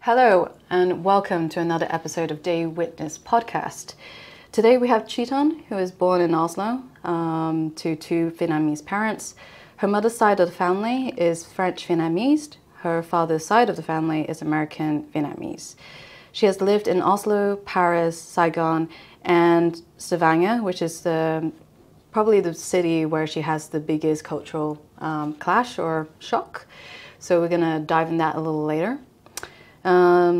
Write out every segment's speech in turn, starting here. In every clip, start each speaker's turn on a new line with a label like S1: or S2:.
S1: Hello and welcome to another episode of Day Witness podcast. Today we have Chiton, who is born in Oslo to two Vietnamese parents. Her mother's side of the family is French Vietnamese. Her father's side of the family is American Vietnamese. She has lived in Oslo, Paris, Saigon, and Stavanger, which is probably the city where she has the biggest cultural clash or shock. So we're going to dive in that a little later.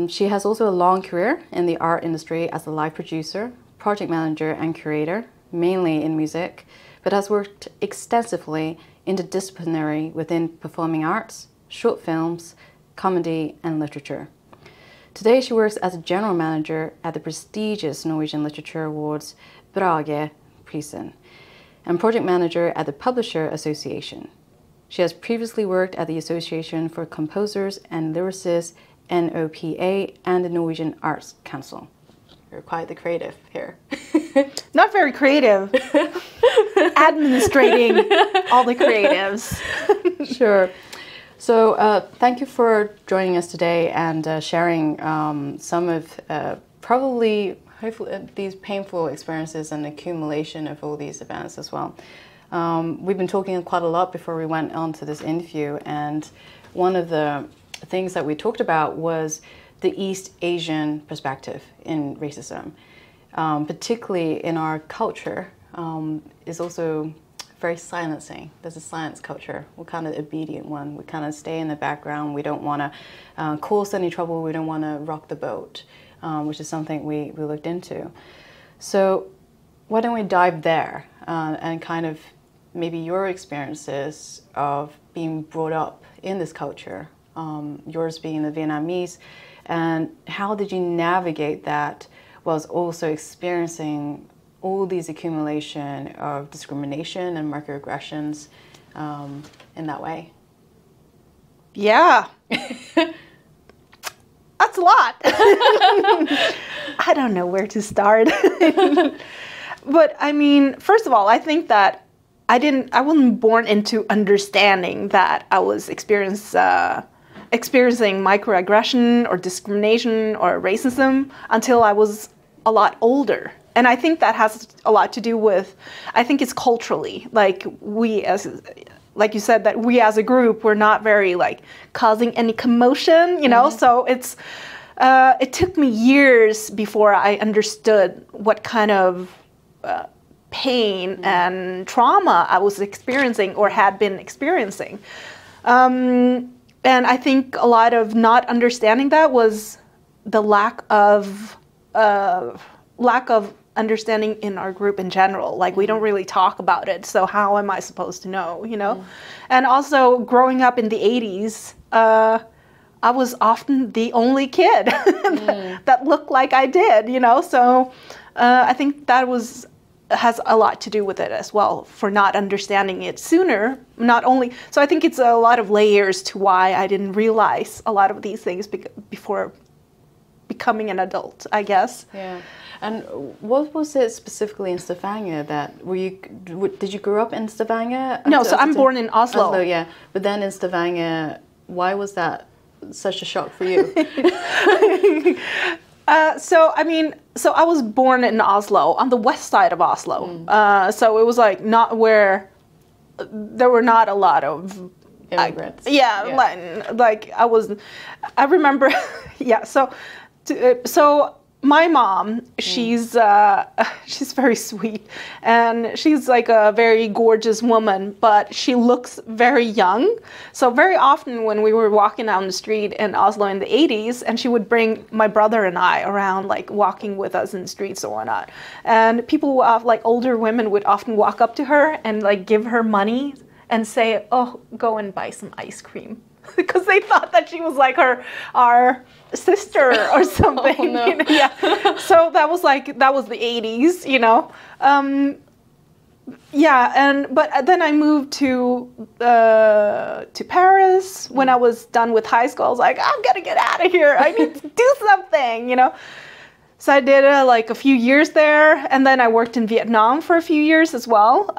S1: She has also a long career in the art industry as a live producer, project manager and curator, mainly in music, but has worked extensively interdisciplinary within performing arts, short films, comedy and literature. Today she works as a general manager at the prestigious Norwegian Literature Awards Brageprisen and project manager at the Publisher Association. She has previously worked at the Association for Composers and Lyricists, NOPA, and the Norwegian Arts Council. You're quite the creative here.
S2: Not very creative. Administrating all the creatives.
S1: Sure. So thank you for joining us today and sharing some of hopefully these painful experiences and accumulation of all these events as well. We've been talking quite a lot before we went on to this interview, and one of the things that we talked about was the East Asian perspective in racism, particularly in our culture, is also very silencing. There's a silence culture. We're kind of obedient one. We kind of stay in the background. We don't want to cause any trouble. We don't want to rock the boat, which is something we looked into. So why don't we dive there and kind of maybe your experiences of being brought up in this culture, yours being the Vietnamese, and how did you navigate that whilst also experiencing all these accumulation of discrimination and microaggressions in that way?
S2: Yeah. That's a lot. I don't know where to start. But I mean, first of all, I think that I wasn't born into understanding that I was experiencing microaggression or discrimination or racism until I was a lot older. And I think that has a lot to do with, I think it's culturally, like you said, that we as a group, we're not very causing any commotion, you know, so it took me years before I understood what kind of pain and trauma I was experiencing or had been experiencing. And I think a lot of not understanding that was the lack of understanding in our group in general. Like, we don't really talk about it, so how am I supposed to know, you know? And also, growing up in the 80s, I was often the only kid that looked like I did, you know? So I think that has a lot to do with it as well, for not understanding it sooner. So I think it's a lot of layers to why I didn't realize a lot of these things before becoming an adult, I guess.
S1: Yeah. And what was it specifically in Stavanger that did you grow up in Stavanger?
S2: No, so I'm born in Oslo.
S1: Oslo, yeah. But then in Stavanger, why was that such a shock for you?
S2: So I was born in Oslo, on the west side of Oslo. So it was not where there were not a lot of
S1: immigrants.
S2: I remember, yeah. So my mom, she's very sweet, and she's like a very gorgeous woman, but she looks very young. So very often when we were walking down the street in Oslo in the 80s, and she would bring my brother and I around, walking with us in the streets or whatnot, and people, older women, would often walk up to her and give her money and say, "Oh, go and buy some ice cream," because they thought that she was our sister or something.
S1: Oh, no.
S2: You know? Yeah. So that was the 80s, you know. Yeah, but then I moved to Paris when I was done with high school. I was like, I'm gonna get out of here. I need to do something, you know. So I did a few years there, and then I worked in Vietnam for a few years as well.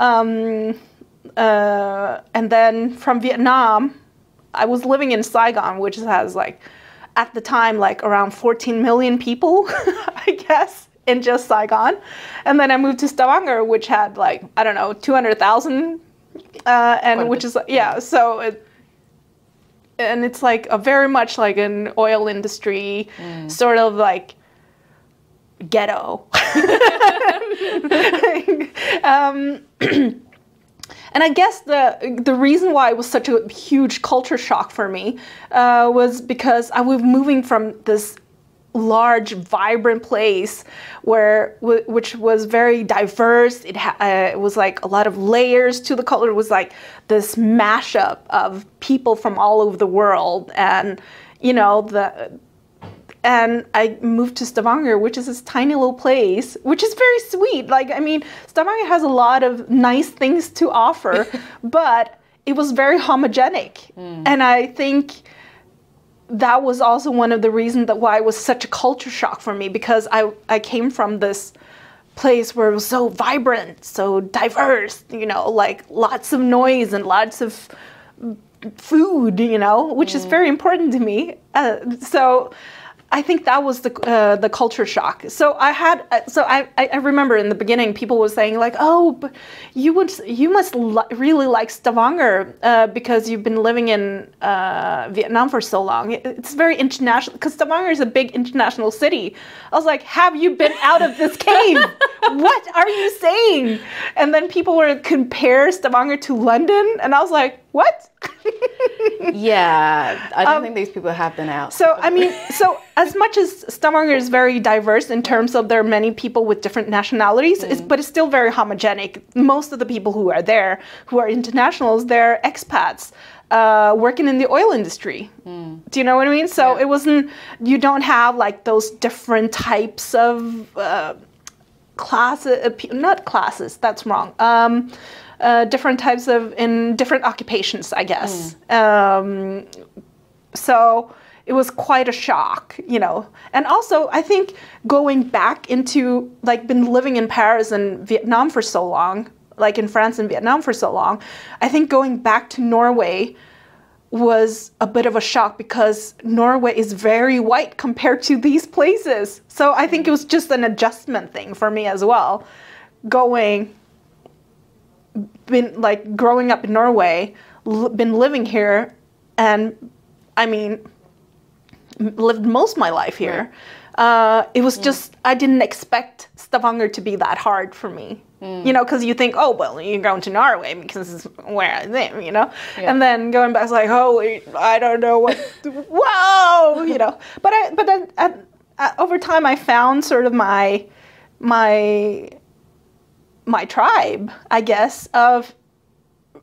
S2: And then from Vietnam, I was living in Saigon, which has at the time like around 14 million people, I guess, in just Saigon. And then I moved to Stavanger, which had like, I don't know, 200,000, and which is, yeah, so and it's like a very much like an oil industry, sort of like ghetto. And I guess the reason why it was such a huge culture shock for me was because I was moving from this large, vibrant place which was very diverse. It was like a lot of layers to the culture. It was like this mashup of people from all over the world, and you know and I moved to Stavanger, which is this tiny little place, which is very sweet. Like, I mean, Stavanger has a lot of nice things to offer, but it was very homogenic. And I think that was also one of the reasons why it was such a culture shock for me, because I came from this place where it was so vibrant, so diverse, you know, like lots of noise and lots of food, you know, which is very important to me. So I think that was the culture shock. So I remember in the beginning people were saying like, oh, but you must really like Stavanger because you've been living in Vietnam for so long. It's very international, because Stavanger is a big international city. I was like, have you been out of this cave? What are you saying? And then people were compare Stavanger to London, and I was like, what?
S1: Yeah, I don't think these people have been out.
S2: So, I mean, so as much as Stavanger is very diverse in terms of there are many people with different nationalities, but it's still very homogenic. Most of the people who are there, who are internationals, they're expats working in the oil industry. Do you know what I mean? So it wasn't, you don't have like those different types of classes, not classes, that's wrong. Different types of, in different occupations, I guess. So it was quite a shock, you know. And also, I think going back into, like, been living in Paris and Vietnam for so long, like in France and Vietnam for so long, I think going back to Norway was a bit of a shock, because Norway is very white compared to these places. So I think it was just an adjustment thing for me as well. Growing up in Norway, been living here, and I mean, lived most of my life here. It was just, I didn't expect Stavanger to be that hard for me. You know, because you think, oh, well, you're going to Norway because this is where I live, you know? And then going back, it's like, holy, I don't know what, whoa, you know? But then over time, I found sort of my tribe, I guess, of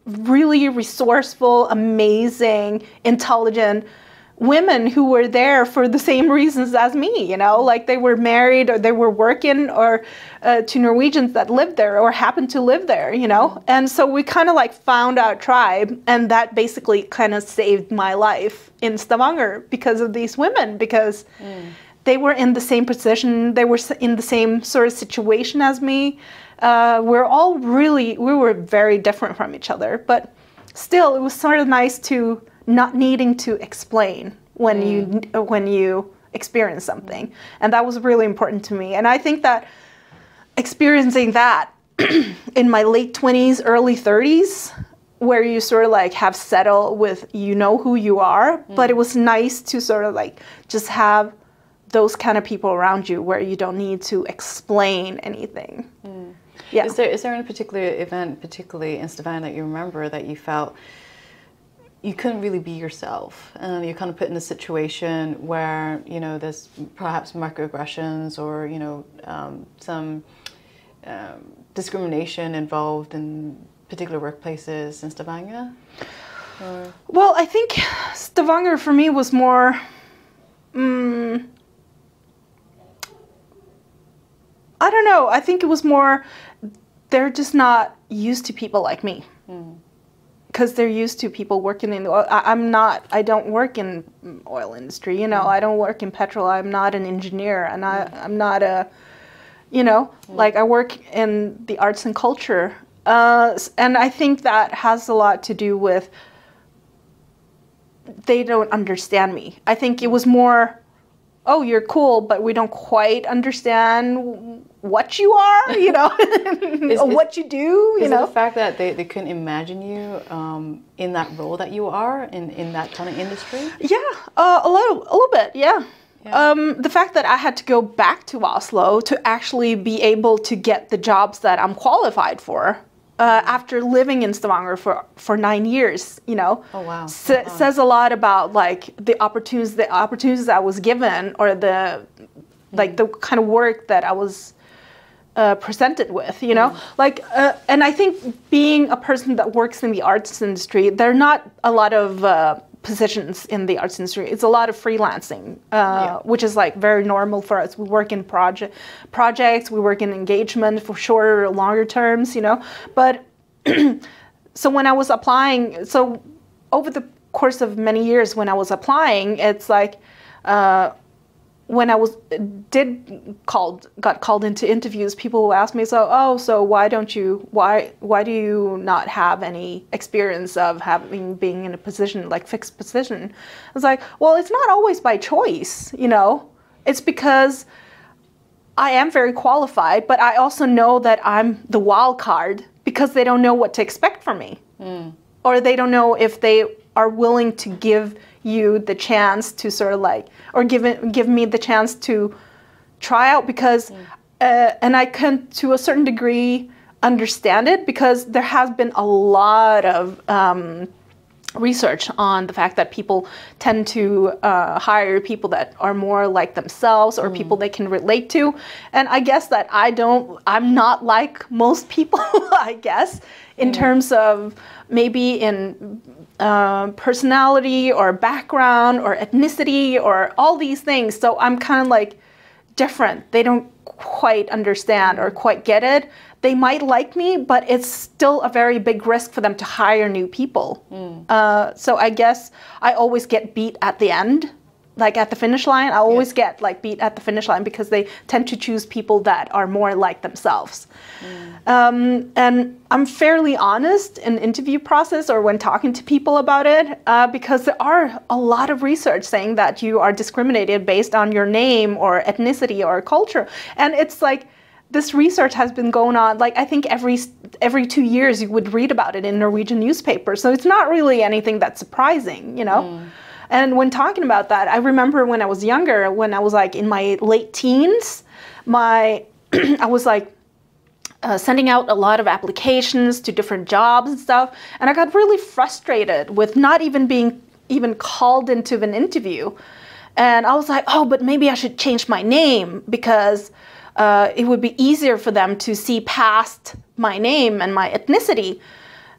S2: really resourceful, amazing, intelligent women who were there for the same reasons as me, you know, like they were married or they were working, or to Norwegians that lived there or happened to live there, you know. And so we kind of like found our tribe, and that basically kind of saved my life in Stavanger because of these women, because they were in the same position, they were in the same sort of situation as me. We were very different from each other, but still it was sort of nice to not needing to explain when you experience something. And that was really important to me. And I think that experiencing that in my late 20s, early 30s, where you sort of like have settled with, you know who you are, but it was nice to sort of like just have those kind of people around you where you don't need to explain anything. Yeah.
S1: Is there any particular event, particularly in Stavanger, that you remember that you felt you couldn't really be yourself, and you're kind of put in a situation where, you know, there's perhaps microaggressions or, you know, some discrimination involved in particular workplaces in Stavanger? Or?
S2: Well, I think Stavanger for me was more, I don't know, I think it was more, they're just not used to people like me. Because they're used to people working in the oil. I don't work in oil industry, you know, I don't work in petrol, I'm not an engineer, and I'm not a, you know, like I work in the arts and culture. And I think that has a lot to do with they don't understand me. I think it was more, oh, you're cool, but we don't quite understand what you are, you know, or what you do, you know.
S1: Is it the fact that they couldn't imagine you in that role that you are, in that kind of industry?
S2: Yeah, a little bit, yeah. The fact that I had to go back to Oslo to actually be able to get the jobs that I'm qualified for, after living in Stavanger for 9 years, you know,
S1: oh, wow.
S2: Says a lot about like the opportunities I was given, or the kind of work that I was presented with, you know, like, and I think being a person that works in the arts industry, there are not a lot of positions in the arts industry. It's a lot of freelancing, which is like very normal for us. We work in projects, we work in engagement for shorter or longer terms, you know. But so when I was applying, so over the course of many years when I was applying, it's like when I got called into interviews, people will ask me, so why do you not have any experience of being in a position, like fixed position? I was like, well, it's not always by choice, you know. It's because I am very qualified, but I also know that I'm the wild card because they don't know what to expect from me. Or they don't know if they are willing to give you the chance to sort of like, or give me the chance to try out, because and I can to a certain degree understand it, because there has been a lot of research on the fact that people tend to hire people that are more like themselves, or people they can relate to. And I guess that I'm not like most people, I guess, in terms of maybe in personality or background or ethnicity or all these things. So I'm kind of like different. They don't quite understand or quite get it. They might like me, but it's still a very big risk for them to hire new people. So I guess I always get beat at the end, like at the finish line. I always get like beat at the finish line because they tend to choose people that are more like themselves. And I'm fairly honest in the interview process or when talking to people about it, because there are a lot of research saying that you are discriminated based on your name or ethnicity or culture. And it's like, this research has been going on, like I think every 2 years you would read about it in Norwegian newspapers. So it's not really anything that's surprising, you know? And when talking about that, I remember when I was younger, when I was like in my late teens, I was like sending out a lot of applications to different jobs and stuff. And I got really frustrated with not even being called into an interview. And I was like, oh, but maybe I should change my name, because it would be easier for them to see past my name and my ethnicity.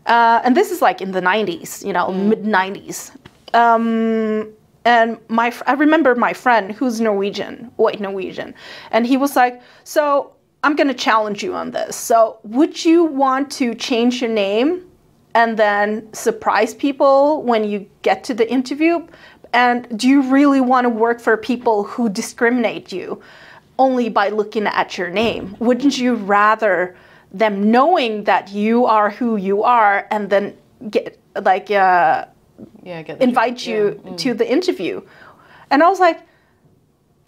S2: And this is like in the 90s, you know, mid-90s. And I remember my friend who's Norwegian, white Norwegian, and he was like, so I'm going to challenge you on this. So would you want to change your name and then surprise people when you get to the interview? And do you really want to work for people who discriminate you only by looking at your name? Wouldn't you rather them knowing that you are who you are and then get like invite you to the interview? And I was like,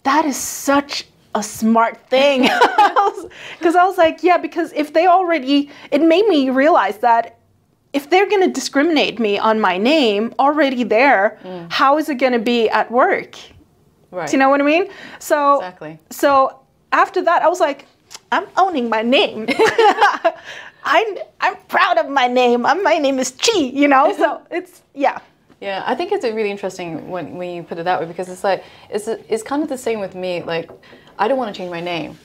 S2: that is such a smart thing. Because I was like, yeah, because if they already, it made me realize that if they're going to discriminate me on my name already there, how is it going to be at work? Right. Do you know what I mean? So, exactly. So after that, I was like, I'm owning my name. I'm proud of my name. My name is Chi, you know? So it's, yeah.
S1: Yeah, I think it's really interesting when you put it that way, because it's like, it's kind of the same with me. Like, I don't want to change my name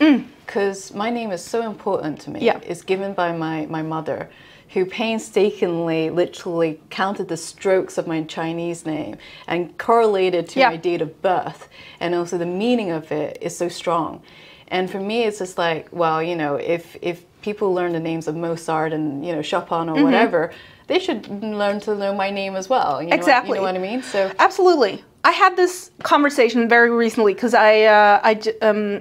S1: because my name is so important to me. Yeah. It's given by my mother, who painstakingly, literally counted the strokes of my Chinese name and correlated to my date of birth. And also the meaning of it is so strong. And for me, it's just like, well, you know, if people learn the names of Mozart and, you know, Chopin or whatever, they should learn to know my name as well. You know
S2: exactly.
S1: You know what I mean? So
S2: absolutely. I had this conversation very recently because I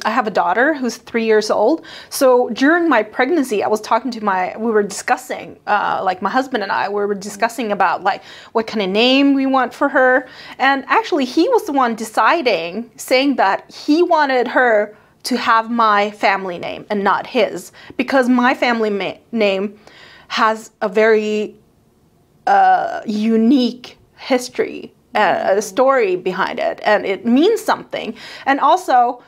S2: have a daughter who's 3 years old. So during my pregnancy, I was talking to we were discussing, like my husband and I, we were discussing about like what kind of name we want for her. And actually he was the one deciding, saying that he wanted her to have my family name and not his, because my family name has a very unique history, a story behind it, and it means something. And also,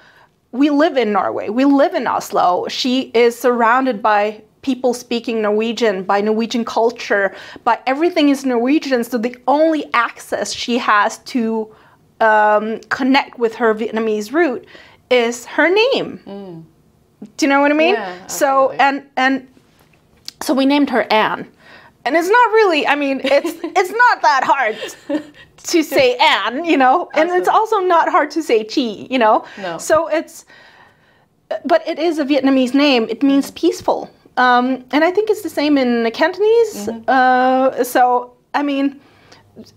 S2: we live in Norway, we live in Oslo. She is surrounded by people speaking Norwegian, by Norwegian culture, by everything is Norwegian, so the only access she has to connect with her Vietnamese root is her name. Do you know what I mean?
S1: Yeah,
S2: so, and so we named her Anne. And it's not really, I mean, it's not that hard to say Anne, you know, and it's also not hard to say Chi, you know.
S1: No.
S2: So but it is a Vietnamese name. It means peaceful. And I think it's the same in Cantonese. So, I mean,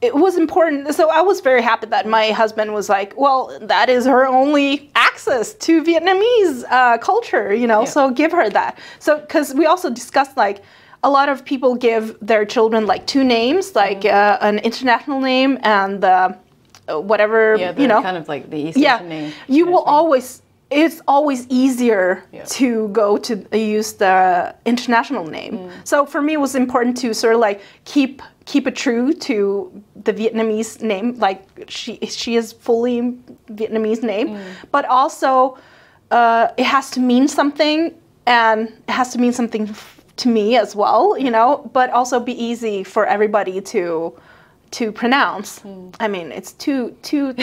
S2: it was important. So I was very happy that my husband was like, well, that is her only access to Vietnamese culture, you know, so give her that. So, because we also discussed like, a lot of people give their children like two names, like an international name and whatever, you know.
S1: Kind of like the East Asian name.
S2: You will always, it's always easier to go to use the international name. So for me, it was important to sort of like keep it true to the Vietnamese name, like she is fully Vietnamese name, but also it has to mean something, and it has to mean something to me as well, you know, but also be easy for everybody to pronounce. I mean, it's two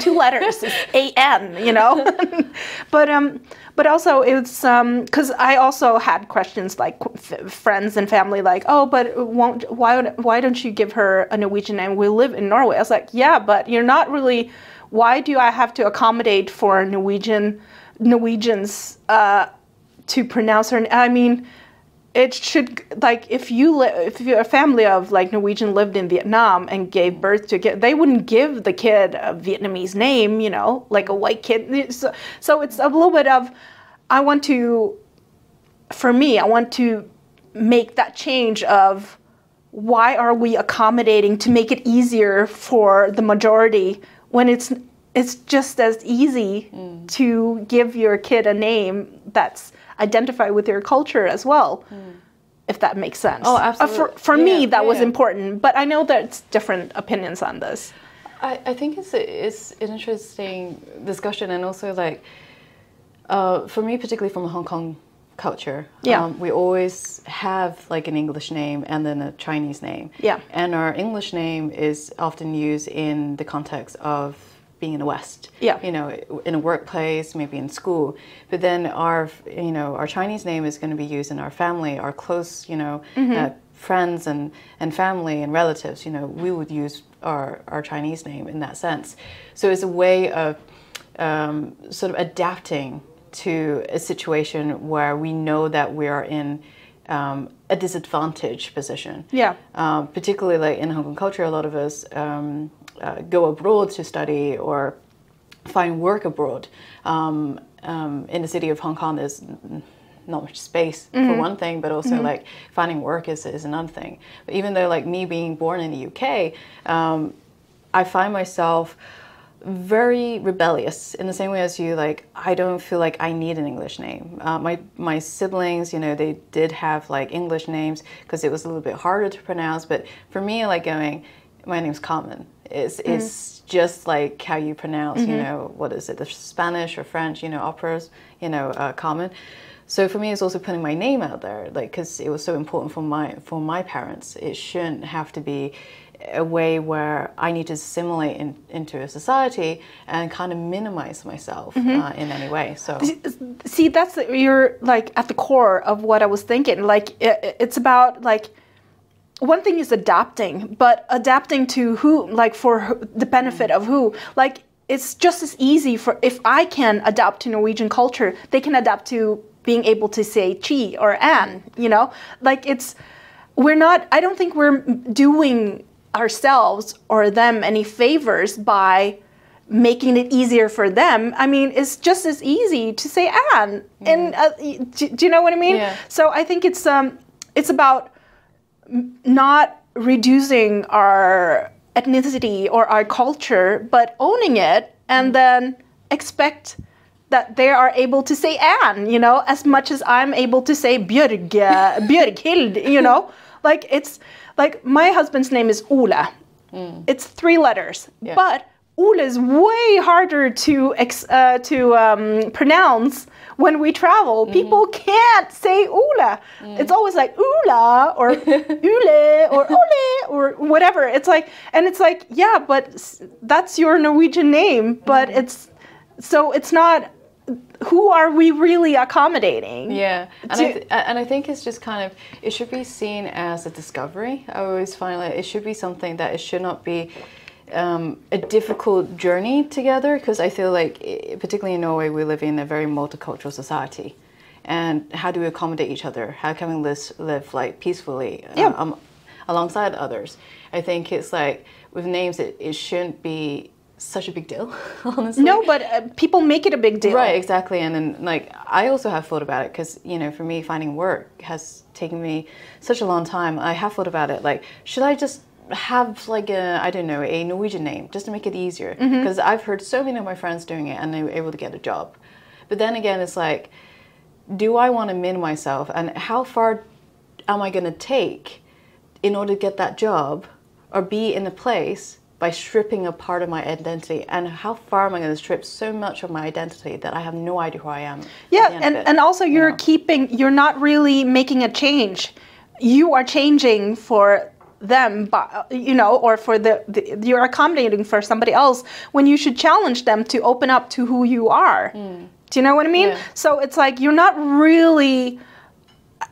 S2: letters, it's A-N, you know. But also it's because I also had questions like friends and family like, oh, but why don't you give her a Norwegian name? We live in Norway. I was like, yeah, but you're not really. Why do I have to accommodate for Norwegians to pronounce her? I mean, it should, like, if you're a family of like Norwegian lived in Vietnam and gave birth to a kid, they wouldn't give the kid a Vietnamese name, you know, like a white kid. So it's a little bit of, for me, I want to make that change of why are we accommodating to make it easier for the majority when it's just as easy to give your kid a name that's identify with your culture as well, if that makes sense.
S1: Oh, absolutely.
S2: For me, that was important, but I know there's different opinions on this.
S1: I think it's an interesting discussion, and also like, for me, particularly from a Hong Kong culture, we always have like an English name and then a Chinese name. Yeah. And our English name is often used in the context of being in the West, you know, in a workplace, maybe in school. But then our Chinese name is going to be used in our family, our close, you know, friends and family and relatives. You know, we would use our Chinese name in that sense. So it's a way of sort of adapting to a situation where we know that we are in a disadvantaged position. Yeah. Particularly like in Hong Kong culture, a lot of us go abroad to study or find work abroad. In the city of Hong Kong, there's not much space for one thing, but also like finding work is another thing. But even though like me being born in the UK, I find myself very rebellious in the same way as you. Like, I don't feel like I need an English name. My siblings, you know, they did have like English names because it was a little bit harder to pronounce. But for me, like going, my name's Carmen. It's just like how you pronounce, you know, what is it, the Spanish or French, you know, operas, you know, Carmen. So for me, it's also putting my name out there, like, because it was so important for my parents. It shouldn't have to be a way where I need to assimilate into a society and kind of minimize myself in any way. So
S2: see, you're like at the core of what I was thinking. Like it's about like, one thing is adapting, but adapting to who, like for the benefit of who. Like it's just as easy for, if I can adapt to Norwegian culture, they can adapt to being able to say Chi or Anne, you know? Like I don't think we're doing ourselves or them any favors by making it easier for them. I mean, it's just as easy to say Anne. And do you know what I mean?
S1: Yeah.
S2: So I think it's about not reducing our ethnicity or our culture, but owning it, and then expect that they are able to say Anne, you know, as much as I'm able to say Björkhild, you know. Like, it's like my husband's name is Ole. It's 3 letters, but Ole is way harder to pronounce when we travel. People can't say Ole. It's always like Ula or Ule or Ole or whatever. It's like, and it's like, yeah, but that's your Norwegian name, but it's not. Who are we really accommodating?
S1: Yeah, and I think it's just kind of, it should be seen as a discovery. I always find like it should be something that it should not be a difficult journey together, because I feel like, particularly in Norway, we live in a very multicultural society. And how do we accommodate each other? How can we live like peacefully alongside others? I think it's like with names, it shouldn't be such a big deal, honestly.
S2: No, but people make it a big deal.
S1: Right, exactly. And then, like, I also have thought about it, because, you know, for me, finding work has taken me such a long time. I have thought about it, like, should I just have, like, I don't know, a Norwegian name, just to make it easier? Because I've heard so many of my friends doing it, and they were able to get a job. But then again, it's like, do I want to min myself? And how far am I going to take in order to get that job, or be in a place, by stripping a part of my identity? And how far am I going to strip so much of my identity that I have no idea who I am?
S2: Yeah, and also you're not really making a change. You are changing for them, but, you know, or for you're accommodating for somebody else, when you should challenge them to open up to who you are. Do you know what I mean?
S1: Yeah.
S2: So it's like, you're not really,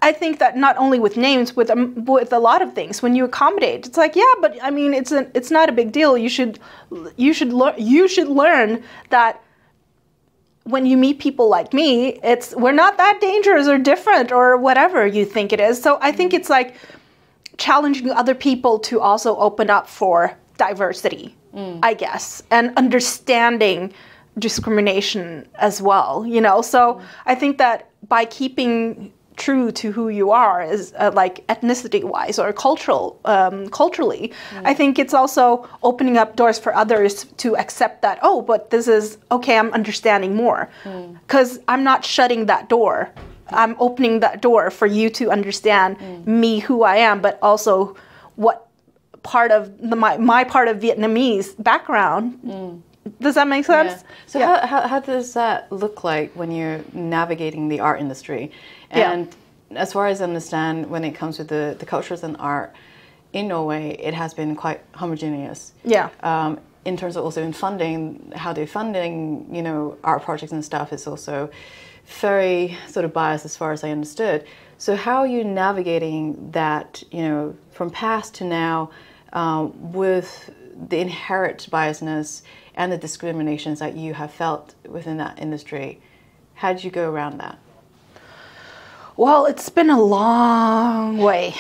S2: I think that not only with names, with a lot of things, when you accommodate, it's like, yeah, but I mean, it's not a big deal. You should learn that when you meet people like me, we're not that dangerous or different or whatever you think it is. So I think it's like challenging other people to also open up for diversity, I guess, and understanding discrimination as well, you know. So I think that by keeping true to who you are, is like ethnicity-wise or culturally, I think it's also opening up doors for others to accept that, oh, but this is okay, I'm understanding more, because I'm not shutting that door. I'm opening that door for you to understand me, who I am, but also what part of my part of Vietnamese background. Does that make sense?
S1: Yeah. So how does that look like when you're navigating the art industry? And as far as I understand, when it comes to the cultures and art in Norway, it has been quite homogeneous. Yeah. In terms of also in funding, how they're funding, you know, art projects and stuff is also very sort of biased as far as I understood. So how are you navigating that, you know, from past to now, with the inherent biasness and the discriminations that you have felt within that industry? How did you go around that?
S2: Well, it's been a long way.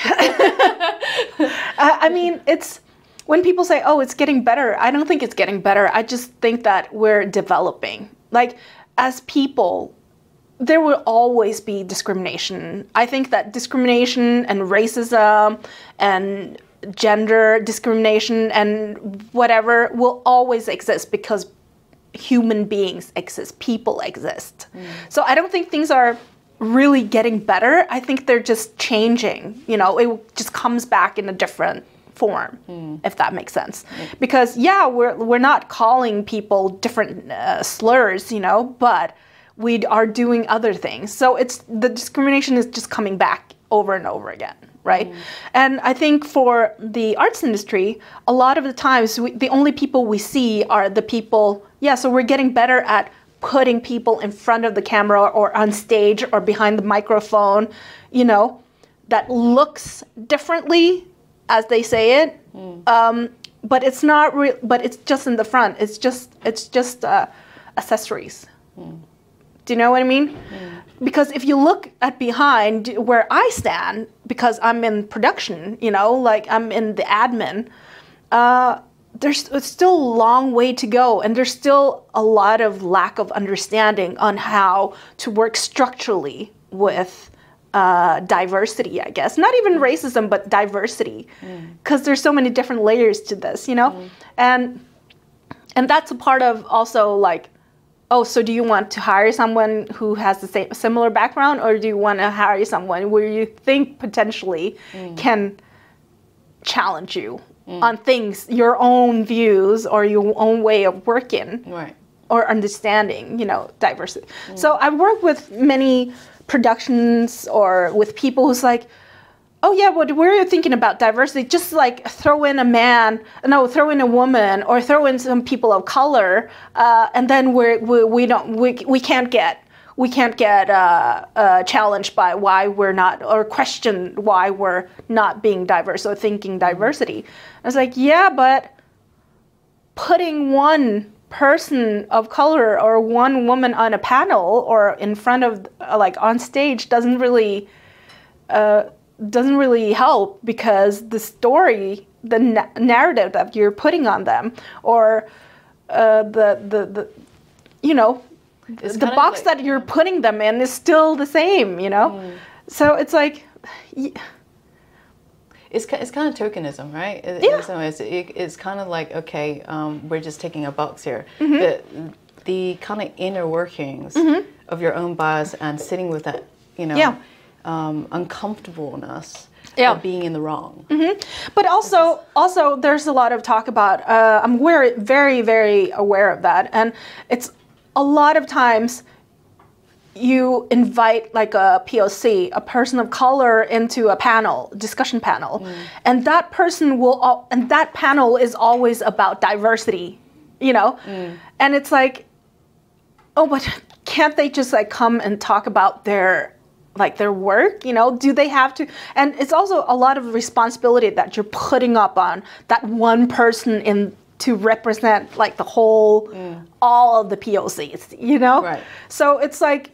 S2: I mean, it's when people say, oh, it's getting better, I don't think it's getting better. I just think that we're developing. Like, as people, there will always be discrimination. I think that discrimination and racism and gender discrimination and whatever will always exist, because human beings exist, people exist. So I don't think things are really getting better. I think they're just changing. You know, it just comes back in a different form, if that makes sense. Because yeah, we're not calling people different slurs, you know, but we are doing other things. So the discrimination is just coming back over and over again, right? And I think for the arts industry, a lot of the times the only people we see are the people, so we're getting better at putting people in front of the camera or on stage or behind the microphone, you know, that looks differently as they say it, but it's not real. But it's just in the front. It's just accessories. Do you know what I mean? Because if you look at behind where I stand, because I'm in production, you know, like I'm in the admin, it's still a long way to go, and there's still a lot of lack of understanding on how to work structurally with diversity, I guess. Not even racism, but diversity, because there's so many different layers to this, you know? And that's a part of also like, oh, so do you want to hire someone who has the similar background, or do you want to hire someone where you think potentially can challenge you on things, your own views or your own way of working,
S1: right,
S2: or understanding, you know, diversity. So I've worked with many productions or with people who's like, oh yeah, what we're thinking about diversity, just like throw in a woman, or throw in some people of color, and then we can't get challenged by why we're not, or questioned why we're not being diverse or thinking diversity. I was like, yeah, but putting one person of color or one woman on a panel or in front of like on stage doesn't really help, because the story, the narrative that you're putting on them, or the you know,
S1: it's
S2: the box like, that you're putting them in is still the same, you know? So it's like...
S1: It's kind of tokenism, right?
S2: Yeah.
S1: In some ways, it's kind of like, okay, we're just taking a box here. But the kind of inner workings of your own bias and sitting with that, you know, uncomfortableness of being in the wrong.
S2: But also, there's a lot of talk about, I'm very, very aware of that. And it's a lot of times you invite like a POC, a person of color, into a panel, discussion panel, and that person and that panel is always about diversity, you know? And it's like, oh, but can't they just like come and talk about their work, you know? Do they have to? And it's also a lot of responsibility that you're putting up on that one person in to represent like the whole, all of the POCs, you know?
S1: Right.
S2: So it's like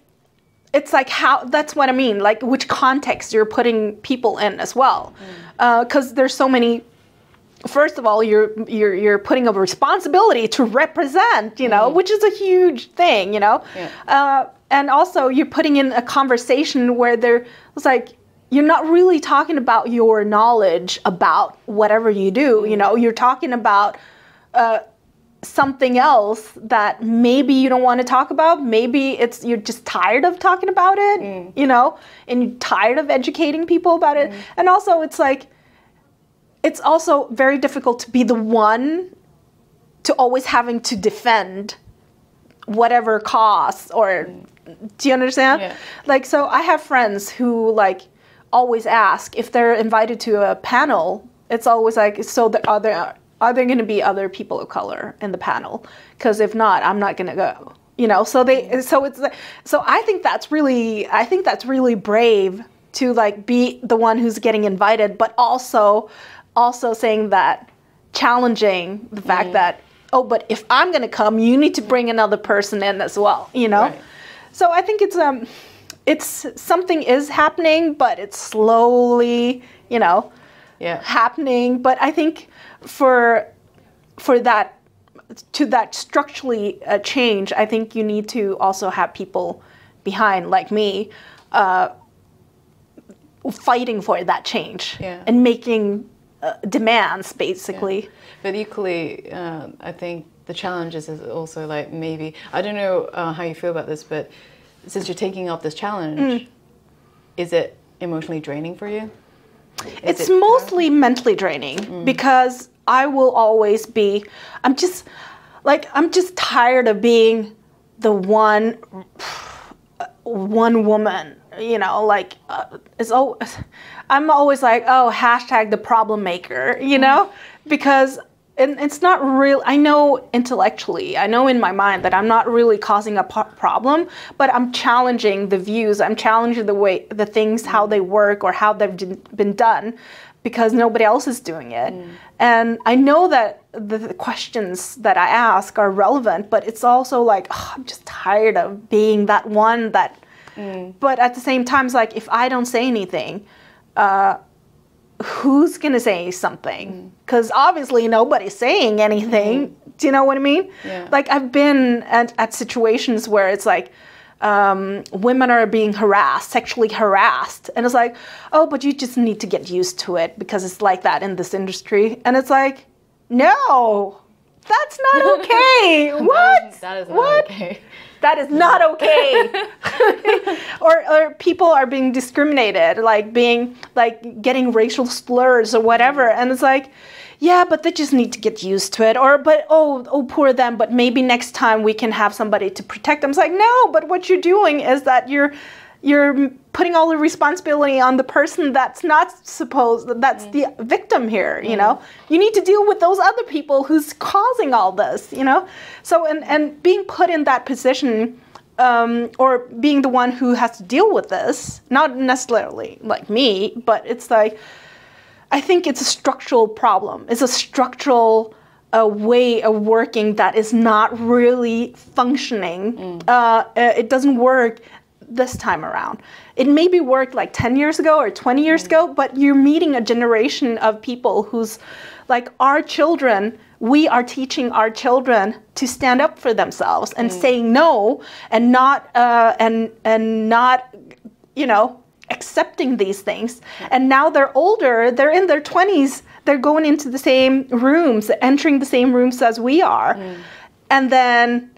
S2: how, that's what I mean, like which context you're putting people in as well. Because there's so many, first of all, you're putting a responsibility to represent, you know, which is a huge thing, you know? And also you're putting in a conversation where it's like, you're not really talking about your knowledge about whatever you do, you know? You're talking about something else that maybe you don't want to talk about. Maybe you're just tired of talking about it, you know, and you're tired of educating people about it. And also it's like, it's also very difficult to be the one to always having to defend whatever cause, or do you understand?
S1: Yeah.
S2: Like, so I have friends who like always ask if they're invited to a panel. It's always like, so are there going to be other people of color in the panel? Because if not, I'm not going to go. You know, so I think that's really brave to like be the one who's getting invited, but also saying that, challenging the fact that, oh, but if I'm going to come, you need to bring another person in as well. You know, right. So I think it's something is happening, but it's slowly, you know, happening. But I think for that structurally change, I think you need to also have people behind, like me, fighting for that change and making demands, basically.
S1: But equally, I think the challenge is also like, maybe, I don't know how you feel about this, but since you're taking up this challenge, is it emotionally draining for you?
S2: It's mostly mentally draining, because I will always be, I'm just tired of being the one woman, you know, like, I'm always like, oh, hashtag the problem maker, you know, because it's not real. I know intellectually, I know in my mind that I'm not really causing a problem, but I'm challenging the views. I'm challenging the things, how they work or how they've been done, because nobody else is doing it. And I know that the questions that I ask are relevant, but it's also like, oh, I'm just tired of being that one that, but at the same time, it's like, if I don't say anything, who's going to say something? Because obviously nobody's saying anything. Do you know what I mean?
S1: Yeah.
S2: Like I've been at situations where it's like women are being harassed, sexually harassed. And it's like, oh, but you just need to get used to it because it's like that in this industry. And it's like, no, that's not okay. What?
S1: That is not okay.
S2: That is not okay. or people are being discriminated, like getting racial slurs or whatever. And it's like, yeah, but they just need to get used to it. Or, but oh, poor them. But maybe next time we can have somebody to protect them. It's like, no, but what you're doing is that you're putting all the responsibility on the person that's not supposed, that's the victim here, you know? You need to deal with those other people who's causing all this, you know? So, and being put in that position, or being the one who has to deal with this, not necessarily like me, but it's like, I think it's a structural problem. It's a structural way of working that is not really functioning. It doesn't work this time around. It maybe worked like 10 years ago or 20 years ago, but you're meeting a generation of people who's like our children. We are teaching our children to stand up for themselves and saying no, and not not, you know, accepting these things. And now they're older, they're in their 20s, they're going into the same rooms, entering the same rooms as we are. And then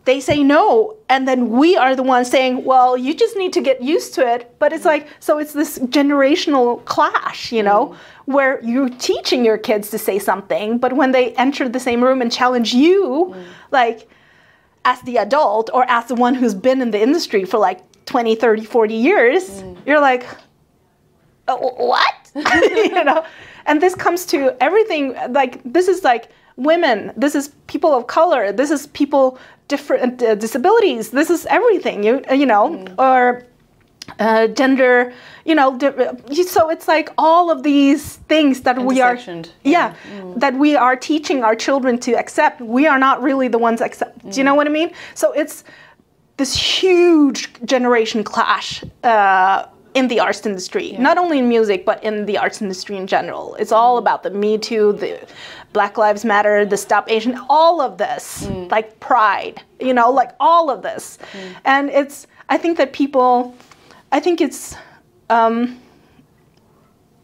S2: they say no, and then we are the ones saying, well, you just need to get used to it. But it's like, so it's this generational clash, you know, where you're teaching your kids to say something, but when they enter the same room and challenge you, like as the adult or as the one who's been in the industry for like 20, 30, 40 years, you're like, oh, what? You know? And this comes to everything, like, this is like women, this is people of color, this is people different disabilities, this is everything, you know, or gender, you know, so it's like all of these things that we are, that we are teaching our children to accept. We are not really the ones accept. Do you know what I mean? So it's this huge generation clash in the arts industry, not only in music, but in the arts industry in general. It's all about the Me Too, the Black Lives Matter, the Stop Asian, all of this, like pride, you know, like all of this. And it's, I think that people, I think it's, I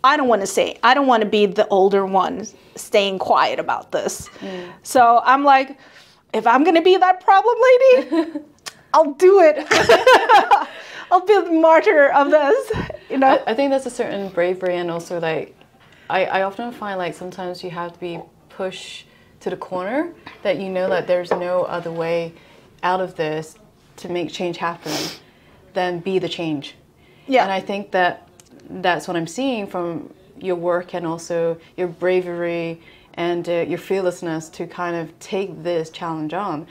S2: don't want to be the older one staying quiet about this. So I'm like, if I'm going to be that problem lady, I'll do it. I'll be the martyr of this, you know?
S1: I think that's a certain bravery, and also like, I often find like sometimes you have to be pushed to the corner, that you know that there's no other way out of this to make change happen than be the change. Yeah. And I think that that's what I'm seeing from your work, and also your bravery and your fearlessness to kind of take this challenge on.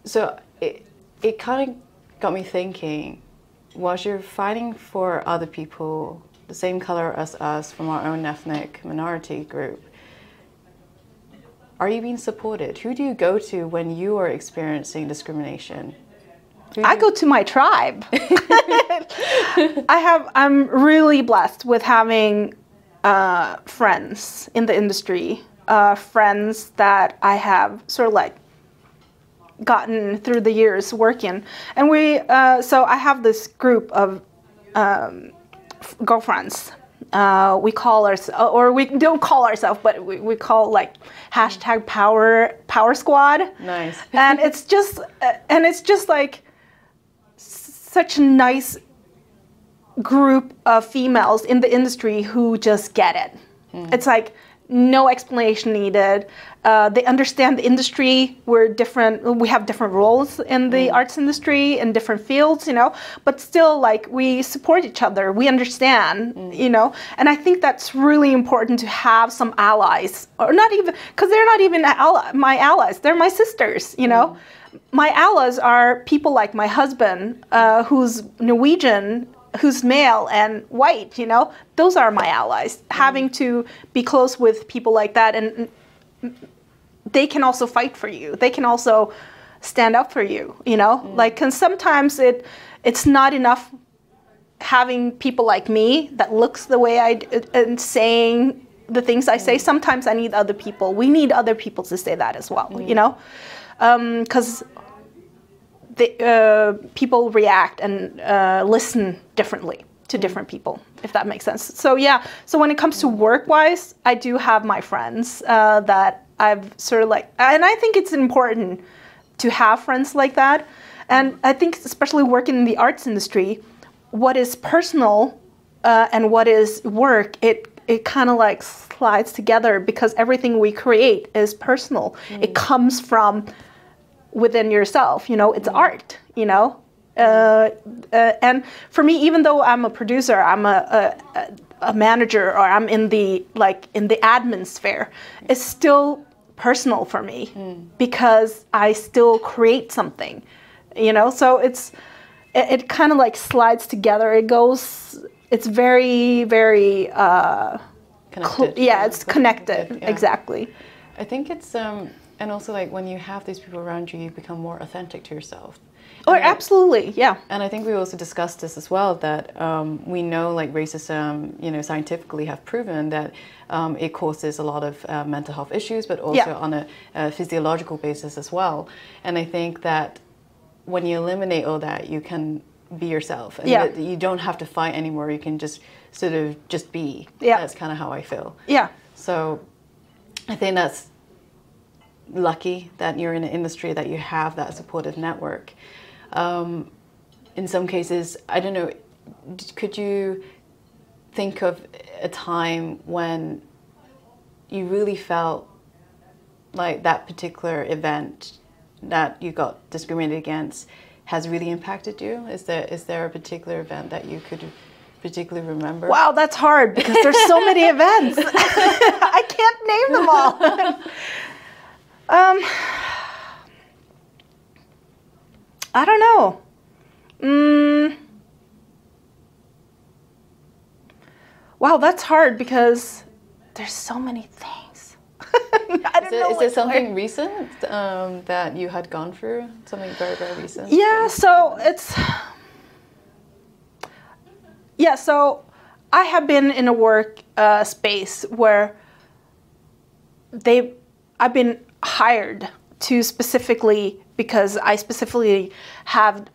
S1: So it kind of got me thinking, was you're fighting for other people the same color as us from our own ethnic minority group, are you being supported? Who do you go to when you are experiencing discrimination? I
S2: go to my tribe. I'm really blessed with having friends in the industry, friends that I have sort of like gotten through the years working. And so I have this group of girlfriends. We call ourselves, or we don't call ourselves, but we call like hashtag power squad.
S1: Nice.
S2: And it's just like such a nice group of females in the industry who just get it. It's like no explanation needed. They understand the industry. We're different. We have different roles in the arts industry in different fields, you know, but still like we support each other. We understand, you know, and I think that's really important to have some allies, or not even, because they're not even my allies. They're my sisters, you know. My allies are people like my husband, who's Norwegian, who's male and white, you know. Those are my allies. Having to be close with people like that, and they can also fight for you. They can also stand up for you, you know. Like, and sometimes it's not enough having people like me that looks the way I do and saying the things I say, sometimes I need other people. We need other people to say that as well, you know? Because people react and listen differently to different people, if that makes sense. So yeah, so when it comes to work-wise, I do have my friends that I've sort of like, and I think it's important to have friends like that. And I think especially working in the arts industry, what is personal and what is work, it kind of like slides together because everything we create is personal. It comes from within yourself, you know, it's art, you know. And for me, even though I'm a producer, I'm a manager, or I'm in the admin sphere, it's still personal for me because I still create something, you know. So it kind of like slides together. It's very, very
S1: Connected.
S2: yeah, it's connected.
S1: Yeah.
S2: Exactly.
S1: I think it's and also like when you have these people around you, you become more authentic to yourself.
S2: Oh, absolutely, yeah.
S1: And I think we also discussed this as well, that we know like racism, you know, scientifically have proven that it causes a lot of mental health issues, but also on a physiological basis as well. And I think that when you eliminate all that, you can be yourself. And that you don't have to fight anymore. You can just sort of just be. Yeah. That's kind of how I feel. Yeah. So I think that's lucky that you're in an industry that you have that supportive network. In some cases, I don't know, could you think of a time when you really felt like that particular event that you got discriminated against has really impacted you? Is there a particular event that you could particularly remember? Wow, that's hard because there's so many events. I can't name them all. I don't know. Wow, that's hard because there's so many things. I don't know. Is there something recent that you had gone through? Something very, very recent? Yeah, so so I have been in a work space where I've been hired to specifically, because I specifically have,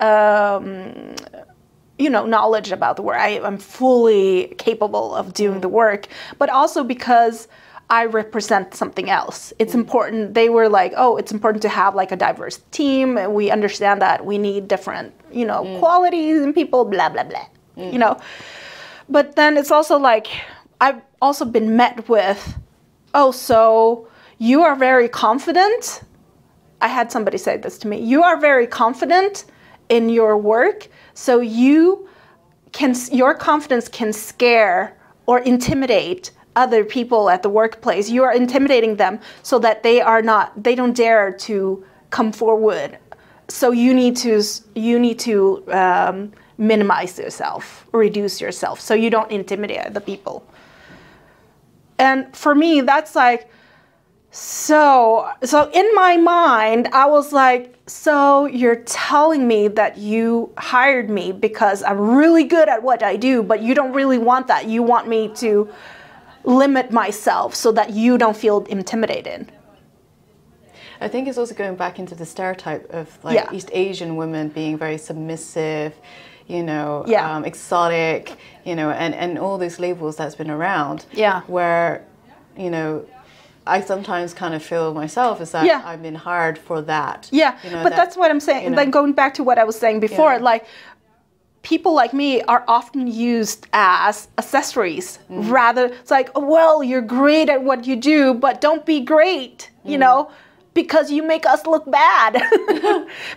S1: you know, knowledge about the work. I'm fully capable of doing the work, but also because I represent something else. It's important. They were like, oh, it's important to have like a diverse team, and we understand that we need different, you know, qualities in people, blah, blah, blah, you know. But then it's also like, I've also been met with, oh, so you are very confident. I had somebody say this to me. You are very confident in your work, so your confidence can scare or intimidate other people at the workplace. You are intimidating them so that they don't dare to come forward. So you need to minimize yourself, reduce yourself, so you don't intimidate the people. And for me, that's like, so in my mind, I was like, so you're telling me that you hired me because I'm really good at what I do, but you don't really want that. You want me to limit myself so that you don't feel intimidated. I think it's also going back into the stereotype of like East Asian women being very submissive, you know, exotic, you know, and all these labels that's been around. Yeah. Where, you know, I sometimes kind of feel myself is that I've been hired for that. Yeah, you know, but that's what I'm saying. You know, then going back to what I was saying before, like people like me are often used as accessories. Rather, it's like, oh, well, you're great at what you do, but don't be great, you know, because you make us look bad.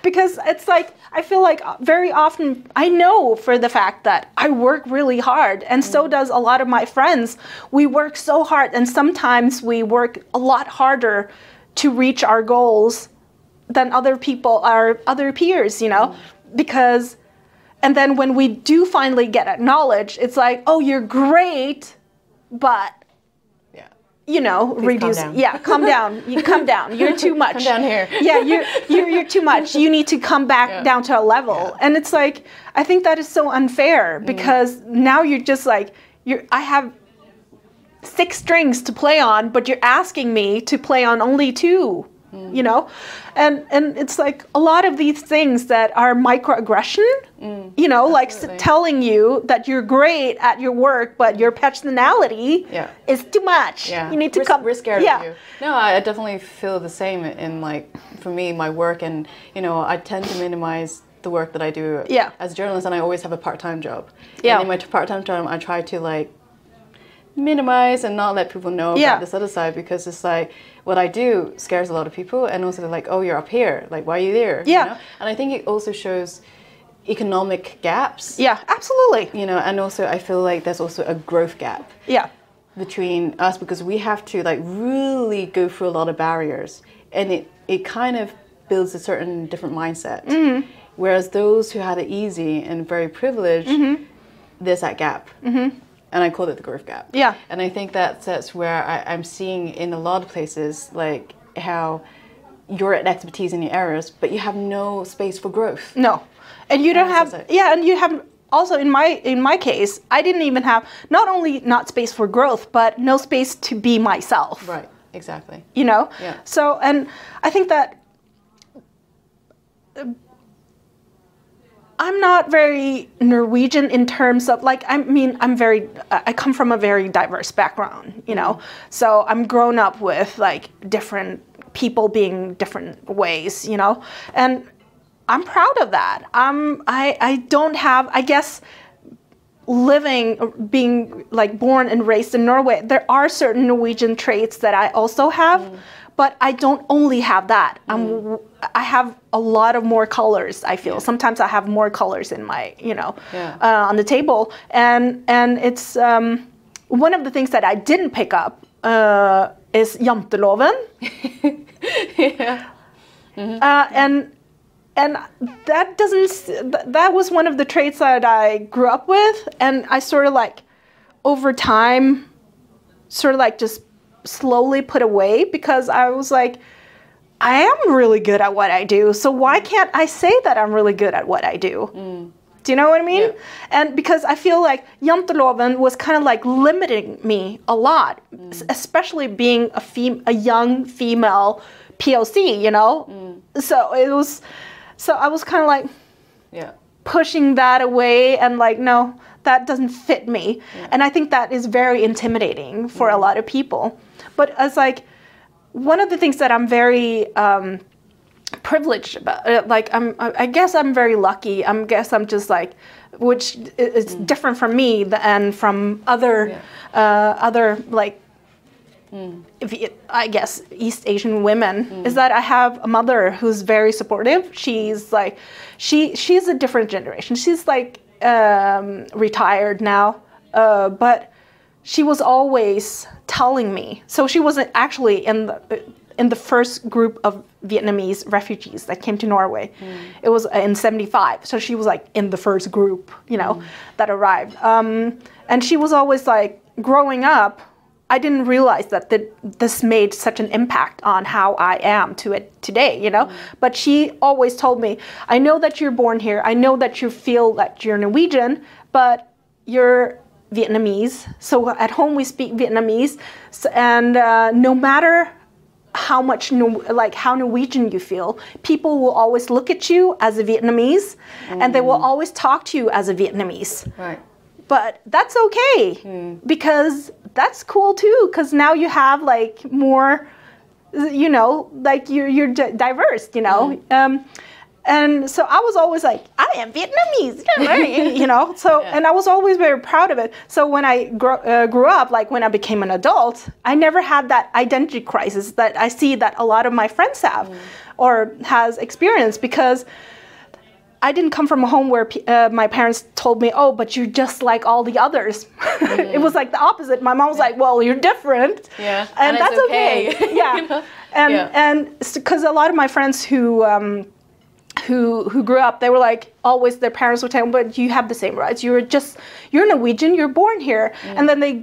S1: Because it's like, I feel like very often, I know for the fact that I work really hard, and so does a lot of my friends. We work so hard, and sometimes we work a lot harder to reach our goals than other people, our other peers, you know, because, and then when we do finally get acknowledged, it's like, oh, you're great, but
S2: you know, reduce.
S1: Calm down.
S2: Yeah, calm down. You come down. You're too much.
S1: Come down here.
S2: Yeah, you're too much. You need to come back down to a level.
S1: Yeah.
S2: And it's like, I think that is so unfair because now you're just like, I have 6 strings to play on, but you're asking me to play on only 2. You know, and it's like a lot of these things that are microaggression, you know, like telling you that you're great at your work, but your personality is too much.
S1: Yeah.
S2: You need to come.
S1: We're scared of you. No, I definitely feel the same in like, for me, my work, and, you know, I tend to minimize the work that I do as a journalist, and I always have a part-time job. And in my part-time job, I try to like minimize and not let people know about this other side, because it's like what I do scares a lot of people, and also they're like, oh, you're up here, like, why are you there? You know? And I think it also shows economic gaps.
S2: Yeah, absolutely.
S1: You know, and also I feel like there's also a growth gap between us, because we have to like really go through a lot of barriers, and it kind of builds a certain different mindset. Whereas those who had it easy and very privileged, there's that gap. And I call it the growth gap. Yeah. And I think that's where I'm seeing in a lot of places, like how you're an expertise in your areas, but you have no space for growth.
S2: No. And you don't have, and you have also in my case, I didn't even have not only not space for growth, but no space to be myself.
S1: Right. Exactly.
S2: You know?
S1: Yeah.
S2: So, and I think that I'm not very Norwegian in terms of like, I mean, I come from a very diverse background, you know, so I'm grown up with like different people being different ways, you know, and I'm proud of that. I don't have, I guess, being like born and raised in Norway, there are certain Norwegian traits that I also have. But I don't only have that. I have a lot of more colors, I feel. Sometimes I have more colors in my, you know, on the table. And it's one of the things that I didn't pick up is janteloven. And that was one of the traits that I grew up with. And I sort of like, over time, sort of like just slowly put away, because I was like, I am really good at what I do, so why can't I say that I'm really good at what I do? Do you know what I mean? And because I feel like janteloven was kind of like limiting me a lot, especially being a young female POC, you know? So I was kind of like pushing that away and like, no, that doesn't fit me. And I think that is very intimidating for a lot of people. But as like, one of the things that I'm very privileged about, like I guess I'm very lucky. I guess I'm just like, which is different from me and from other like, I guess East Asian women, is that I have a mother who's very supportive. She's like, she's a different generation. She's like retired now, but she was always telling me. So she wasn't actually in the first group of Vietnamese refugees that came to Norway. It was in '75. So she was like in the first group, you know, that arrived. And she was always like, growing up, I didn't realize that this made such an impact on how I am today, you know? But she always told me, I know that you're born here. I know that you feel that you're Norwegian, but you're Vietnamese. So at home we speak Vietnamese. And no matter how much, how Norwegian you feel, people will always look at you as a Vietnamese, and they will always talk to you as a Vietnamese. Right. But that's okay, because that's cool too, because now you have like more, you know, like you're diverse, you know. And so I was always like, I am Vietnamese, you know. So and I was always very proud of it. So when I grew up, like when I became an adult, I never had that identity crisis that I see that a lot of my friends have or has experienced, because I didn't come from a home where my parents told me, oh, but you're just like all the others. It was like the opposite. My mom was like, well, you're different. Yeah. And that's okay. Yeah. You know? And because a lot of my friends who who grew up, they were like, always their parents would tell them, but you have the same rights. You're Norwegian, you're born here. And then they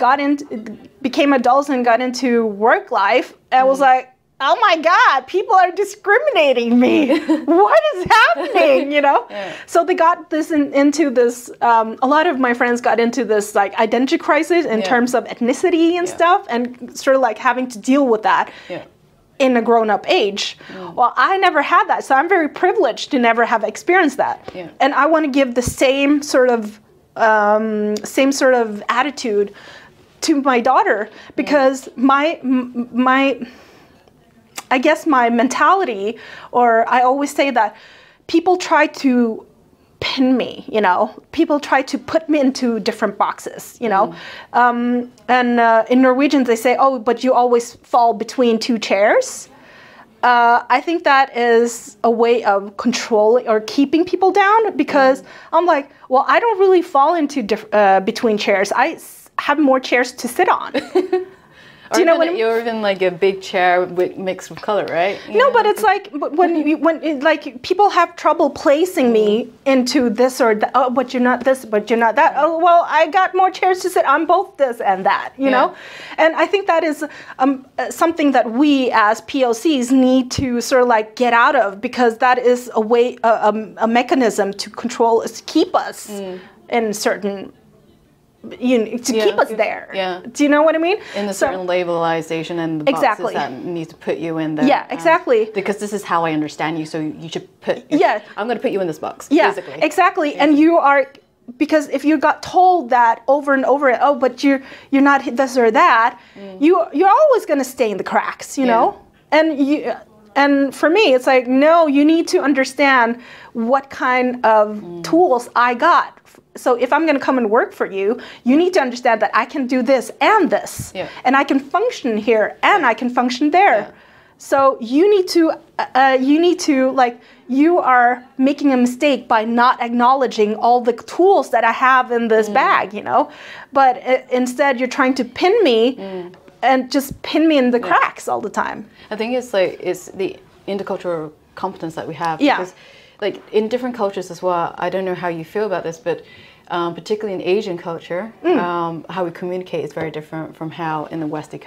S2: became adults and got into work life, and was like, oh my God, people are discriminating me. What is happening, you know? So they got this into this, a lot of my friends got into this like identity crisis in terms of ethnicity and stuff, and sort of like having to deal with that in a grown-up age. Well, I never had that, so I'm very privileged to never have experienced that. And I want to give the same sort of attitude to my daughter, because I guess my mentality, or I always say that people try to pin me, you know, people try to put me into different boxes, you know, and in Norwegian they say, oh, but you always fall between two chairs. I think that is a way of controlling or keeping people down, because I'm like, well, I don't really fall into between chairs. I have more chairs to sit on. Do you know what I mean?
S1: You're even like a big chair mixed with color, right?
S2: No, but it's like when like people have trouble placing me into this or that. Oh, but you're not this, but you're not that. Oh, well, I got more chairs to sit. I'm both this and that, you know. And I think that is something that we as POCs need to sort of like get out of, because that is a way, a mechanism to control us, to keep us in certain. Keep us there. Do you know what I mean?
S1: In the certain labelization and the boxes that need to put you in there.
S2: Yeah, exactly.
S1: Because this is how I understand you, so you should put. I'm going to put you in this box.
S2: Yeah,
S1: basically.
S2: Exactly. And you are, because if you got told that over and over, oh, but you're not this or that, you're always going to stay in the cracks, you know. And for me, it's like, no, you need to understand what kind of tools I got. So if I'm going to come and work for you, you need to understand that I can do this and this, and I can function here and I can function there. So you need to like, you are making a mistake by not acknowledging all the tools that I have in this bag, you know. But instead, you're trying to pin me and just pin me in the cracks all the time.
S1: I think it's the intercultural competence that we have. Because, like, in different cultures as well, I don't know how you feel about this, but particularly in Asian culture, how we communicate is very different from how in the Western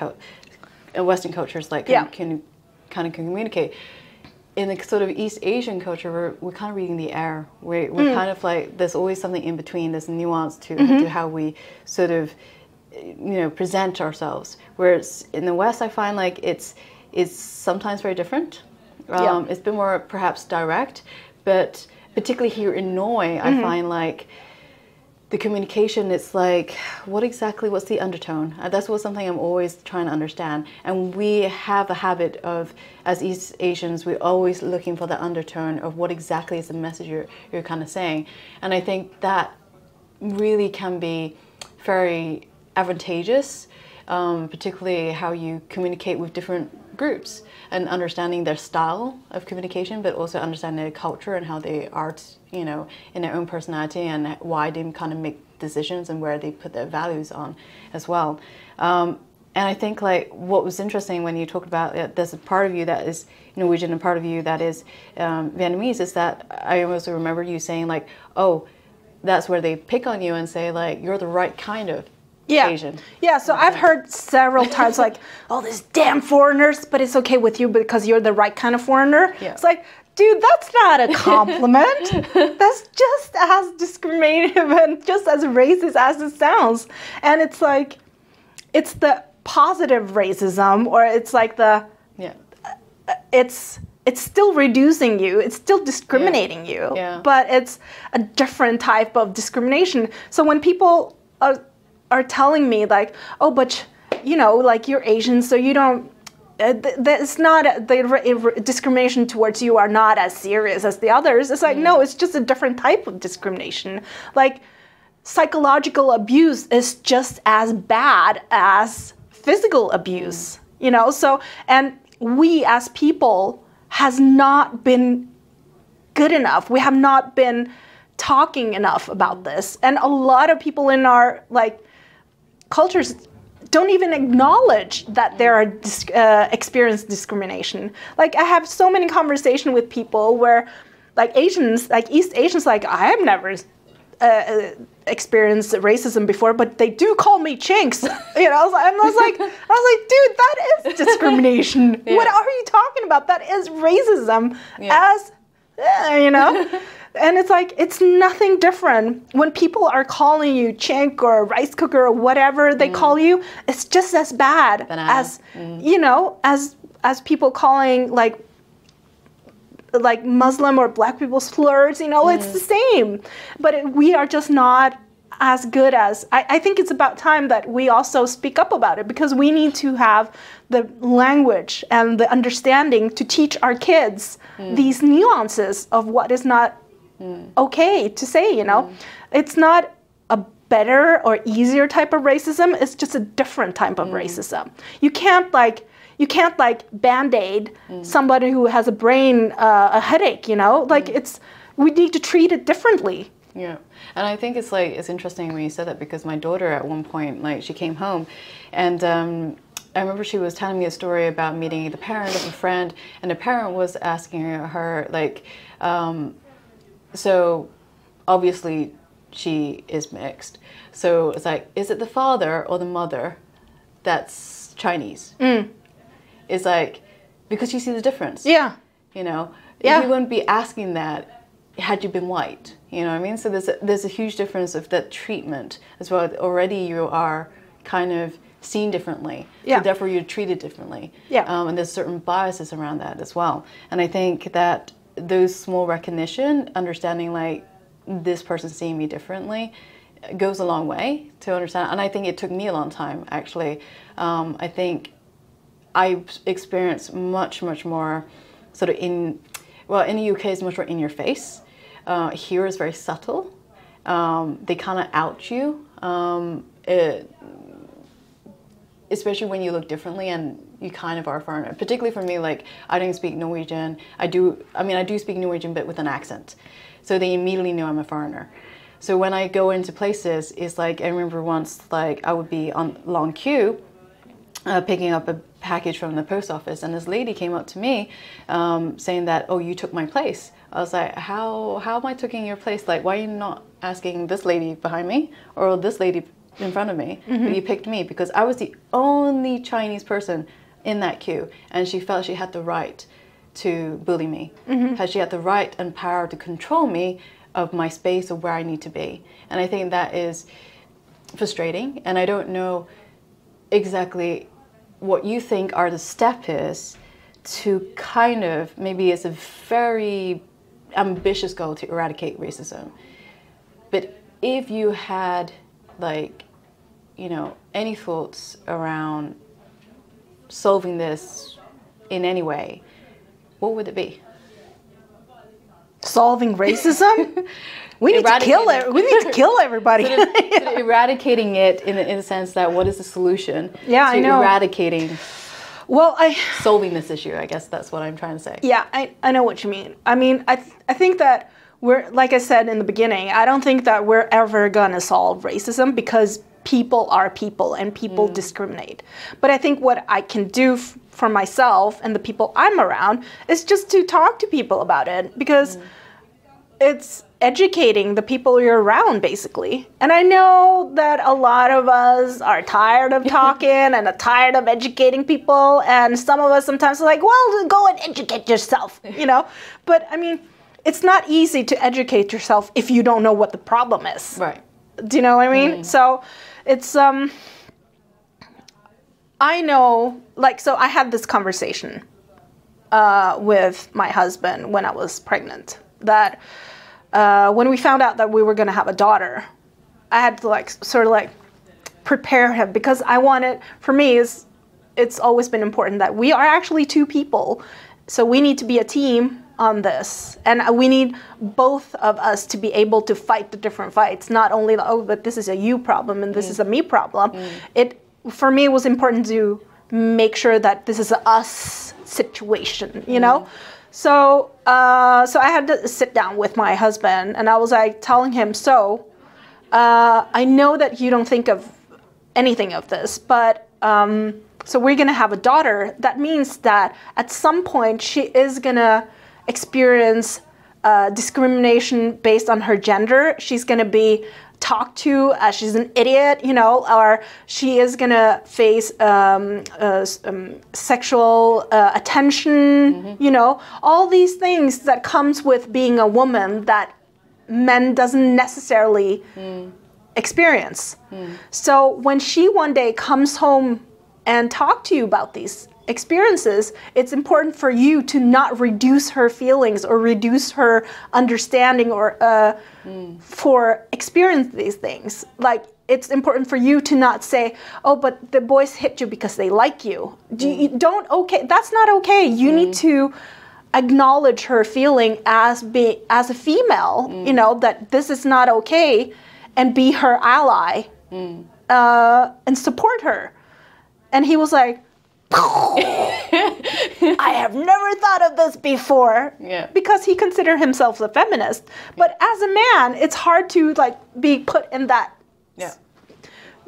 S1: cultures like can kind of communicate. In the sort of East Asian culture, we're kind of reading the air. We're kind of like, there's always something in between. There's a nuance to how we sort of, present ourselves. Whereas in the West, I find like it's sometimes very different. It's been more perhaps direct, but particularly here in Norway, I find like the communication, it's like, what's the undertone? That's something I'm always trying to understand. And we have a habit of, as East Asians, we're always looking for the undertone of what exactly is the message you're kind of saying. And I think that really can be very advantageous, particularly how you communicate with different groups and understanding their style of communication, but also understanding their culture and how they are, in their own personality and why they kind of make decisions and where they put their values on as well. And I think like what was interesting when you talked about there's a part of you that is Norwegian and part of you that is Vietnamese, is that I also remember you saying like, oh, that's where they pick on you and say like, you're the right kind of Asian. Yeah, so I've heard several times like, oh, these damn foreigners, but it's okay with you because you're the right kind of foreigner. It's like, dude, that's not a compliment. That's just as discriminative and just as racist as it sounds. And it's like, it's the positive racism, or it's like the, it's still reducing you, it's still discriminating you, but it's a different type of discrimination. So when people are telling me like, oh, but like you're Asian, so you don't, it's not, the discrimination towards you are not as serious as the others. It's like, no, it's just a different type of discrimination. Like psychological abuse is just as bad as physical abuse, so, and we as people has not been good enough. We have not been talking enough about this. And a lot of people in our like cultures don't even acknowledge that there are experience discrimination. Like I have so many conversations with people where
S2: like Asians, like East Asians, like I have never experienced racism before, but they do call me chinks. You know, I was like, dude, that is discrimination. Yeah. What are you talking about? That is racism. Yeah. As you know. And it's like, it's nothing different. When people are calling you chink or rice cooker or whatever they call you, it's just as bad as, you know, as people calling like Muslim or black people slurs, you know, it's the same. But we are just not as good as, I think it's about time that we also speak up about it, because we need to have the language and the understanding to teach our kids these nuances of what is not okay to say, you know. It's not a better or easier type of racism, it's just a different type of racism. You can't like band-aid somebody who has a brain, a headache, you know, like we need to treat it differently.
S1: Yeah, and I think it's like, it's interesting when you said that, because my daughter at one point, like, she came home and I remember she was telling me a story about meeting the parent of a friend, and the parent was asking her like, so obviously she is mixed, so it's like, is it the father or the mother that's Chinese? It's like, because you see the difference. Yeah. You know, you wouldn't be asking that had you been white. You know what I mean? So there's a huge difference of that treatment as well. Already you are kind of seen differently. Yeah. So therefore you're treated differently. Yeah. And there's certain biases around that as well. And I think that those small recognition, understanding like this person seeing me differently, goes a long way to understand. And I think it took me a long time, actually. I think I experienced much more sort of in the UK it's much more in your face. Here is very subtle. They kind of out you, especially when you look differently and you kind of are a foreigner. Particularly for me, like, I don't speak Norwegian. I do speak Norwegian, but with an accent. So they immediately know I'm a foreigner. So when I go into places, it's like, I remember once, like, I would be on long queue, picking up a package from the post office, and this lady came up to me saying that, oh, you took my place. I was like, how am I taking your place? Like, why are you not asking this lady behind me or this lady in front of me? But you picked me because I was the only Chinese person in that queue, and she felt she had the right to bully me. She had the right and power to control me of my space or where I need to be. And I think that is frustrating, and I don't know exactly what you think are the step is to kind of, maybe it's a very ambitious goal to eradicate racism, but if you had, like, you know, any thoughts around solving this in any way, what would it be?
S2: Solving racism? We need to kill it. We need to kill everybody.
S1: Sort of eradicating it in the sense that, what is the solution to eradicating, solving this issue? I guess that's what I'm trying to say. Yeah,
S2: I know what you mean. I mean, I think that we're, like I said in the beginning, I don't think that we're ever gonna solve racism, because people are people and people discriminate. But I think what I can do for myself and the people I'm around is just to talk to people about it, because it's educating the people you're around, basically. And I know that a lot of us are tired of talking and are tired of educating people, and some of us sometimes are like, well, go and educate yourself, you know? But I mean, it's not easy to educate yourself if you don't know what the problem is. Right. Do you know what I mean? So it's, I know, like, so I had this conversation with my husband when I was pregnant, that when we found out that we were going to have a daughter, I had to, like, sort of like prepare him, because I wanted, for me, it's always been important that we are actually two people, so we need to be a team on this, and we need both of us to be able to fight the different fights, not only the, oh, but this is a you problem and this is a me problem. For me, it was important to make sure that this is a us situation, you know? So so I had to sit down with my husband, and I was like telling him, so I know that you don't think of anything of this, but so we're gonna have a daughter. That means that at some point she is gonna experience discrimination based on her gender. She's going to be talked to as she's an idiot, you know, or she is going to face sexual attention, you know, all these things that comes with being a woman that men doesn't necessarily experience. So when she one day comes home and talk to you about these experiences, it's important for you to not reduce her feelings or reduce her understanding or for experience these things. Like, it's important for you to not say, oh, but the boys hit you because they like you. That's not okay. You need to acknowledge her feeling as a female, you know, that this is not okay, and be her ally and support her. And he was like, I have never thought of this before. Because he considered himself a feminist. But as a man, it's hard to like be put in that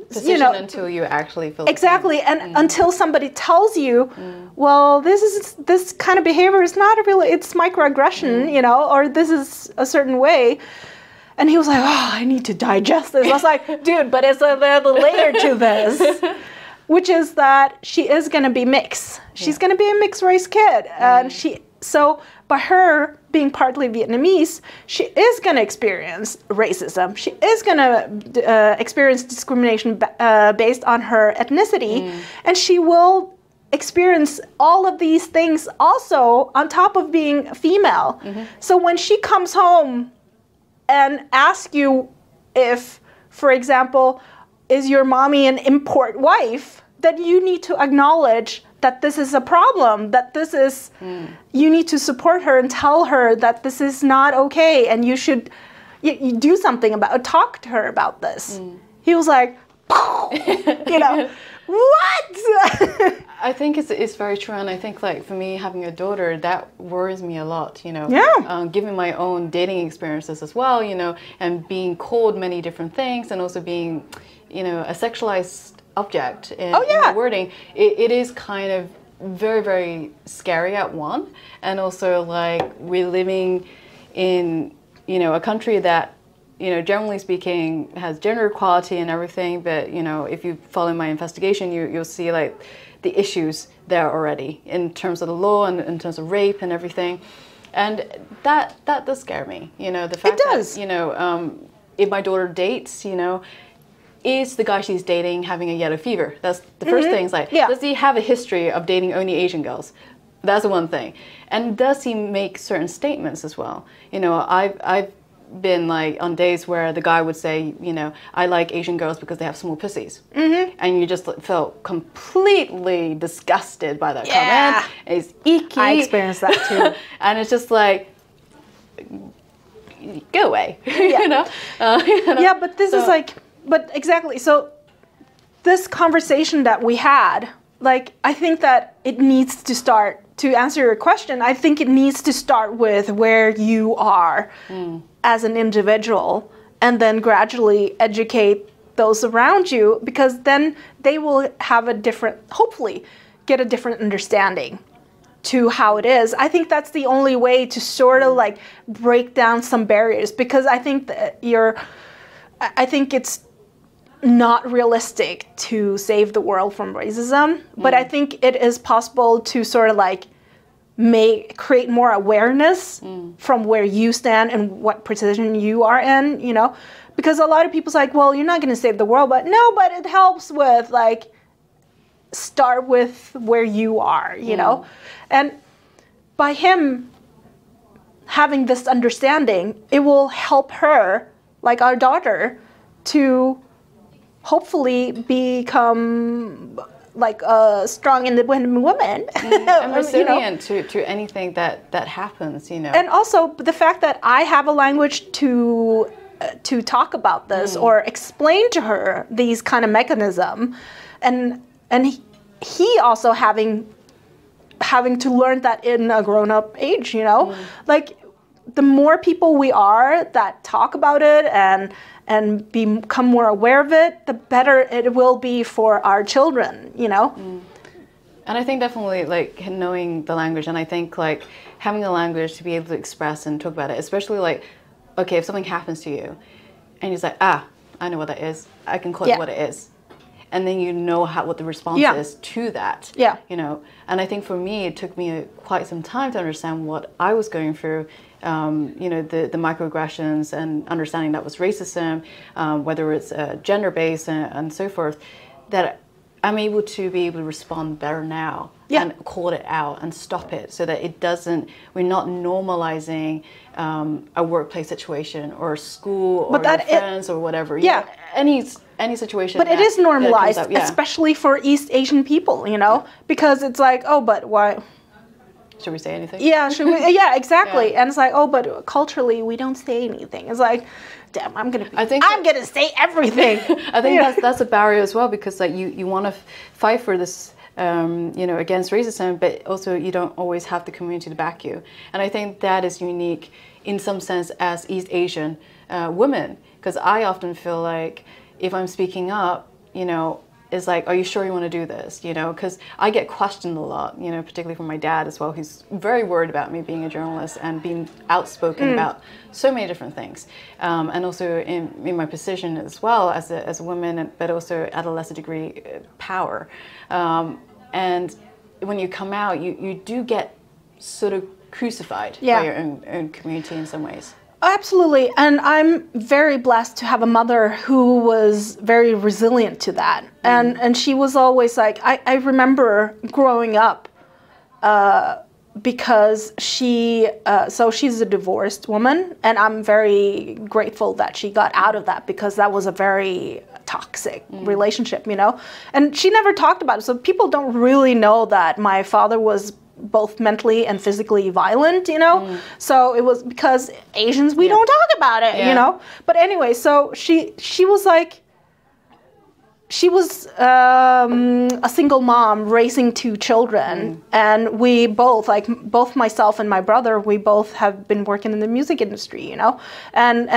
S1: position,
S2: you know,
S1: until you actually feel
S2: exactly, and until somebody tells you, well, this kind of behavior is not really, it's microaggression, you know, or this is a certain way. And he was like, oh, I need to digest this. I was like, dude, but there's a layer to this. Which is that she is going to be mixed. She's going to be a mixed race kid. And so by her being partly Vietnamese, she is going to experience racism. She is going to experience discrimination based on her ethnicity. And she will experience all of these things also on top of being female. So when she comes home and asks you if, for example, is your mommy an import wife, then you need to acknowledge that this is a problem, that this is, you need to support her and tell her that this is not okay, and you should you do something about it, talk to her about this. He was like, you know, what?
S1: I think it's very true, and I think, like, for me, having a daughter, that worries me a lot, you know. Given my own dating experiences as well, you know, and being called many different things, and also being, you know, a sexualized object in the wording, it is kind of very, very scary at one. And also, like, we're living in, you know, a country that, you know, generally speaking, has gender equality and everything, but, you know, if you follow my investigation, you'll see, like, the issues there already in terms of the law and in terms of rape and everything. And that does scare me, you know, the fact that, you know, if my daughter dates, you know, is the guy she's dating having a yellow fever? That's the first thing. It's like, does he have a history of dating only Asian girls? That's the one thing. And does he make certain statements as well? You know, I've been like on days where the guy would say, you know, I like Asian girls because they have small pussies. And you just felt completely disgusted by that comment. It's icky.
S2: I experienced that too.
S1: And it's just like, go away. You know?
S2: Yeah, but this is like, but exactly. So this conversation that we had, like, I think that it needs to start, to answer your question, I think it needs to start with where you are as an individual, and then gradually educate those around you, because then they will have a different, hopefully get a different understanding to how it is. I think that's the only way to sort of like break down some barriers, because I think that I think it's not realistic to save the world from racism, but I think it is possible to sort of like create more awareness from where you stand and what position you are in, you know, because a lot of people's like, well, you're not going to save the world, but no, but it helps with like, start with where you are, you know, and by him having this understanding, it will help her, like our daughter, to hopefully become like a strong, independent woman.
S1: And resilient, you know, to anything that happens, you know. And
S2: also the fact that I have a language to talk about this or explain to her these kind of mechanism, and he also having to learn that in a grown-up age, you know, like the more people we are that talk about it and become more aware of it, the better it will be for our children, you know?
S1: And I think definitely like knowing the language, and I think like having the language to be able to express and talk about it, especially like, okay, if something happens to you and he's like, I know what that is, I can call it what it is. And then you know what the response is to that, you know. And I think for me, it took me quite some time to understand what I was going through, you know, the microaggressions and understanding that was racism, whether it's gender-based and so forth, that I'm able to respond better now and call it out and stop it so that it doesn't, we're not normalizing a workplace situation or school or friends or whatever. Yeah. Any situation.
S2: But it is normalized, especially for East Asian people, you know, because it's like, oh, but why?
S1: Should we say anything?
S2: Yeah, should we? Yeah, exactly. And it's like, oh, but culturally we don't say anything. It's like, damn, I'm gonna say everything.
S1: I think that's a barrier as well, because like you want to fight for this, you know, against racism, but also you don't always have the community to back you. And I think that is unique in some sense as East Asian women, because I often feel like if I'm speaking up, you know, it's like, are you sure you want to do this? You know, because I get questioned a lot, you know, particularly from my dad as well, who's very worried about me being a journalist and being outspoken about so many different things. And also in my position as well as a woman, but also at a lesser degree, power. And when you come out, you do get sort of crucified by your own community in some ways.
S2: Absolutely, and I'm very blessed to have a mother who was very resilient to that. And she was always like, I remember growing up, because so she's a divorced woman, and I'm very grateful that she got out of that, because that was a very toxic relationship, you know. And she never talked about it, so people don't really know that my father was both mentally and physically violent, you know. So it was because Asians, we don't talk about it, you know. But anyway, so she was like, she was a single mom raising 2 children, and we both, like both myself and my brother, we both have been working in the music industry, you know. And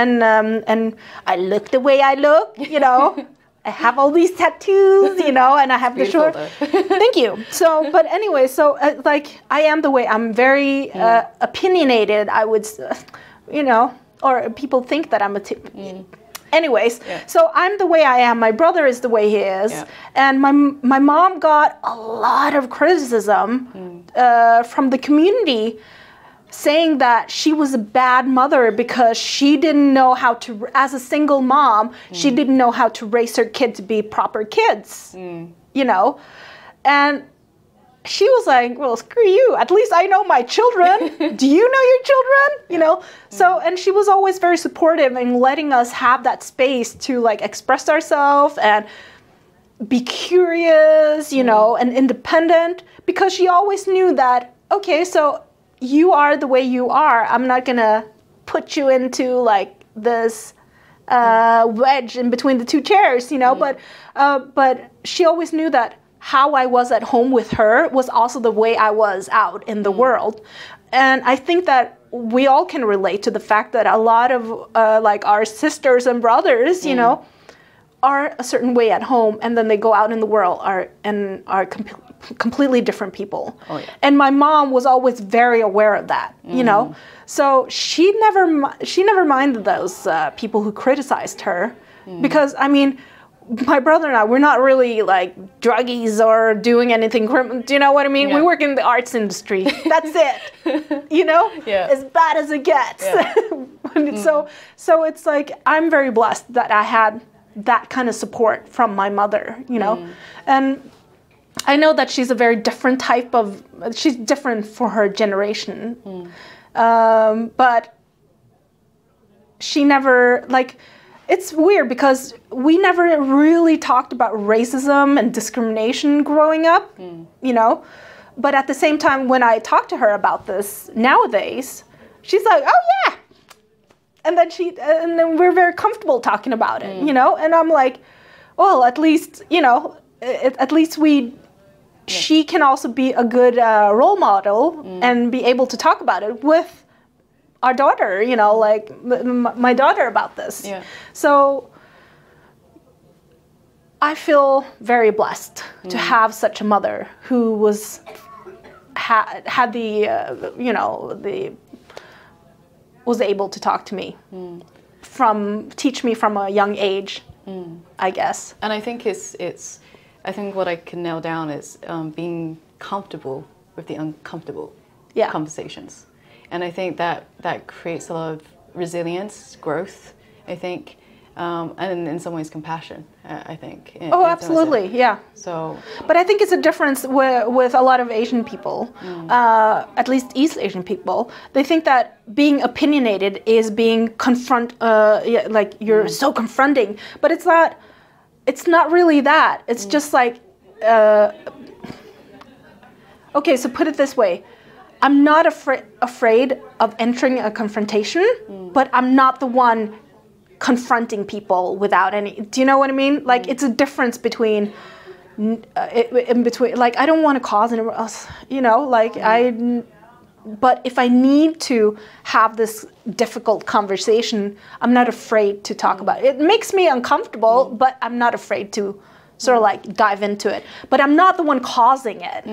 S2: I look the way I look, you know. I have all these tattoos, you know, and I have the short. Thank you. So, but anyway, so like I am the way. I'm very opinionated. I would, you know, or people think that I'm Anyways, so I'm the way I am. My brother is the way he is, and my mom got a lot of criticism from the community, saying that she was a bad mother because she didn't know how to, as a single mom, she didn't know how to raise her kid to be proper kids, you know. And she was like, well, screw you. At least I know my children. Do you know your children? You know? So, and she was always very supportive in letting us have that space to like express ourselves and be curious, you know, and independent, because she always knew that, okay, so you are the way you are. I'm not gonna put you into like this wedge in between the 2 chairs, you know. But she always knew that how I was at home with her was also the way I was out in the world. And I think that we all can relate to the fact that a lot of like our sisters and brothers, you know, are a certain way at home, and then they go out in the world are completely different people. And my mom was always very aware of that, you know. So she never minded those people who criticized her, because I mean, my brother and I, we're not really like druggies or doing anything criminal. Do you know what I mean? We work in the arts industry. That's it. You know, as bad as it gets. So it's like, I'm very blessed that I had that kind of support from my mother, you know. And I know that she's a very different type of, she's different for her generation. But she never, like, it's weird because we never really talked about racism and discrimination growing up, you know. But at the same time, when I talk to her about this nowadays, she's like, oh yeah. And then we're very comfortable talking about it, you know. And I'm like, well, at least, you know, at least she can also be a good role model and be able to talk about it with our daughter, you know, like my daughter about this. So I feel very blessed to have such a mother who was had the was able to talk to me, teach me from a young age, I guess.
S1: And I think I think what I can nail down is being comfortable with the uncomfortable conversations. And I think that creates a lot of resilience, growth, I think, and in some ways compassion, I think.
S2: Oh, absolutely, yeah.
S1: So,
S2: but I think it's a difference with a lot of Asian people, at least East Asian people. They think that being opinionated is being like you're so confronting, but it's not. It's not really that. It's just like, okay, so put it this way. I'm not afraid of entering a confrontation, but I'm not the one confronting people without any. Do you know what I mean? Like, it's a difference between, like, I don't want to cause anyone else, you know, like, but if I need to have this difficult conversation, I'm not afraid to talk about it. It makes me uncomfortable, but I'm not afraid to sort of like dive into it. But I'm not the one causing it.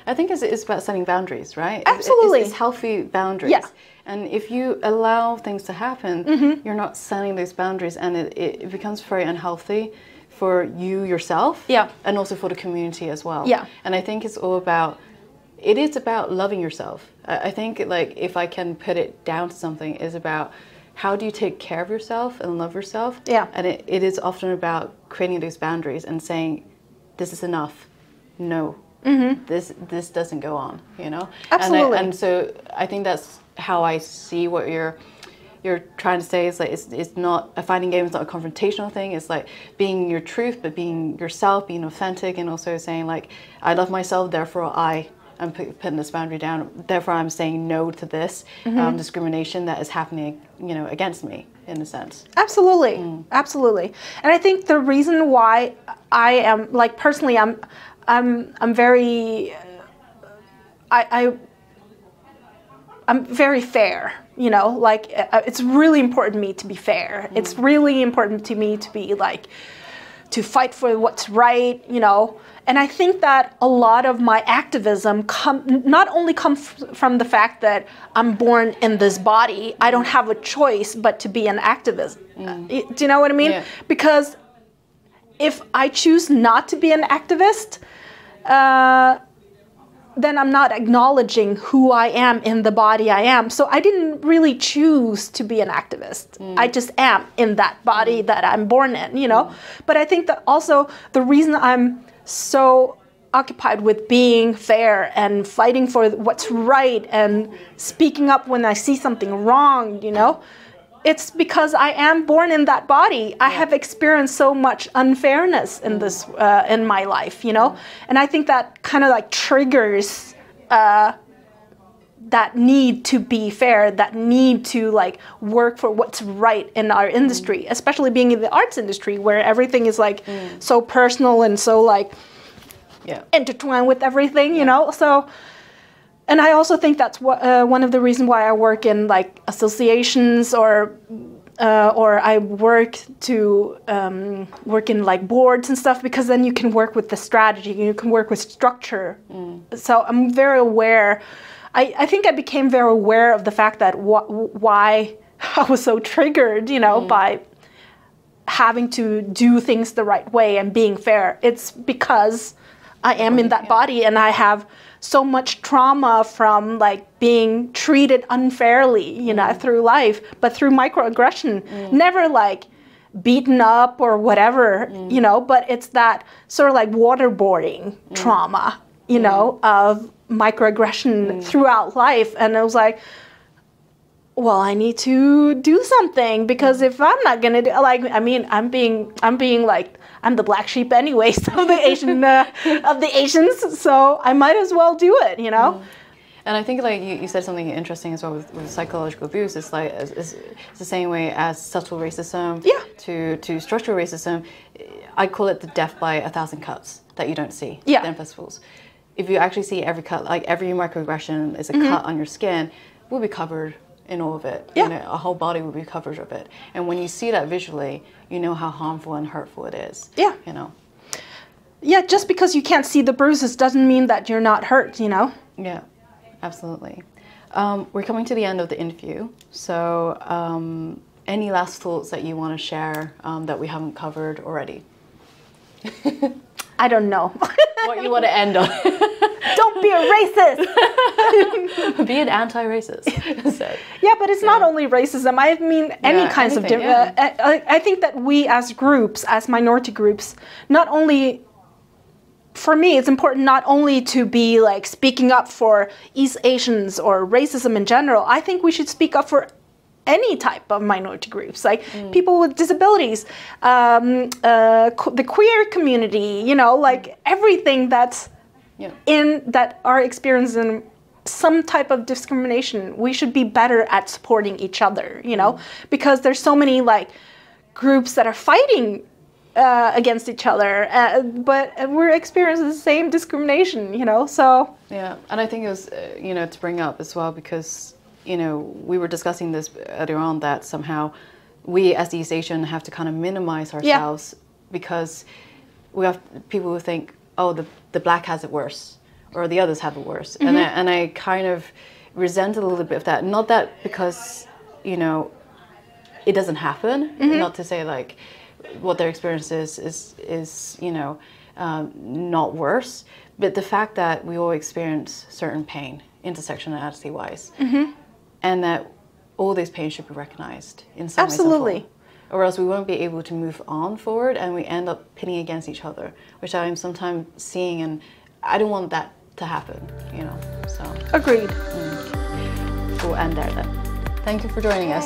S1: I think it's about setting boundaries, right?
S2: Absolutely.
S1: It's healthy boundaries.
S2: Yeah.
S1: And if you allow things to happen, you're not setting those boundaries, and it becomes very unhealthy for you yourself, and also for the community as well.
S2: Yeah.
S1: And I think it is about loving yourself. I think, like, if I can put it down to something, is about how do you take care of yourself and love yourself? Yeah. And it is often about creating those boundaries and saying, this is enough. No. This doesn't go on, you know?
S2: Absolutely.
S1: And so I think that's how I see what you're trying to say. Is like it's not a fighting game, it's not a confrontational thing. It's like being your truth, but being yourself, being authentic, and also saying, like, I love myself, therefore I'm putting this boundary down. Therefore, I'm saying no to this discrimination that is happening, you know, against me, in a sense.
S2: Absolutely, absolutely. And I think the reason why I am, like, personally, I'm very, I'm very fair. You know, like, it's really important to me to be fair. It's really important to me to be, like, to fight for what's right, you know. And I think that a lot of my activism not only comes from the fact that I'm born in this body, I don't have a choice but to be an activist. Do you know what I mean? Yeah. Because if I choose not to be an activist, then I'm not acknowledging who I am in the body I am. So I didn't really choose to be an activist. I just am in that body that I'm born in, you know. But I think that also the reason I'm so occupied with being fair and fighting for what's right and speaking up when I see something wrong, you know, it's because I am born in that body. I have experienced so much unfairness in this in my life, you know, and I think that kind of like triggers that need to be fair, that need to, like, work for what's right in our industry, especially being in the arts industry where everything is, like, so personal and so, like, intertwined with everything, you know. So, and I also think that's one of the reasons why I work in, like, associations or I work in, like, boards and stuff, because then you can work with the strategy, you can work with structure. So I'm very aware. I think I became very aware of the fact that why I was so triggered, you know, by having to do things the right way and being fair. It's because I am in that body, and I have so much trauma from, like, being treated unfairly, you know, through life, but through microaggression, never, like, beaten up or whatever, you know, but it's that sort of, like, waterboarding trauma, you know, of microaggression throughout life. And I was like, well, I need to do something, because if I'm not gonna do, like, I mean, I'm being like, I'm the black sheep anyways of the Asian of the Asians, so I might as well do it, you know.
S1: And I think, like, you said something interesting as well with psychological abuse. It's like it's the same way as subtle racism to structural racism. I call it the death by 1,000 cuts that you don't see in festivals. If you actually see every cut, like every microaggression is a cut on your skin, will be covered in all of it. You know, a whole body will be covered of it. And when you see that visually, you know how harmful and hurtful it is. Yeah. You know.
S2: Yeah, just because you can't see the bruises doesn't mean that you're not hurt, you know.
S1: Yeah, absolutely. We're coming to the end of the interview, so any last thoughts that you want to share that we haven't covered already?
S2: I don't know.
S1: What you want to end on?
S2: Don't be a racist!
S1: Be an anti-racist.
S2: Yeah, but it's not only racism. I mean, any kinds of different. I think that we as groups, as minority groups, not only, for me, it's important not only to be like speaking up for East Asians or racism in general. I think we should speak up for any type of minority groups, like people with disabilities, the queer community, you know, like everything that's that are experiencing some type of discrimination. We should be better at supporting each other, you know, because there's so many like groups that are fighting against each other, but we're experiencing the same discrimination, you know, so. Yeah,
S1: and I think it was, you know, to bring up as well, because, you know, we were discussing this earlier on, that somehow we as East Asian have to kind of minimize ourselves because we have people who think, oh, the black has it worse, or the others have it worse. And I kind of resent a little bit of that. Not that because, you know, it doesn't happen, not to say like what their experience is you know, not worse, but the fact that we all experience certain pain, intersectionality-wise, and that all these pains should be recognized in some way, some form. Or else we won't be able to move on forward, and we end up pitting against each other, which I'm sometimes seeing, and I don't want that to happen, you know, so.
S2: Agreed.
S1: We'll end there then. Thank you for joining us.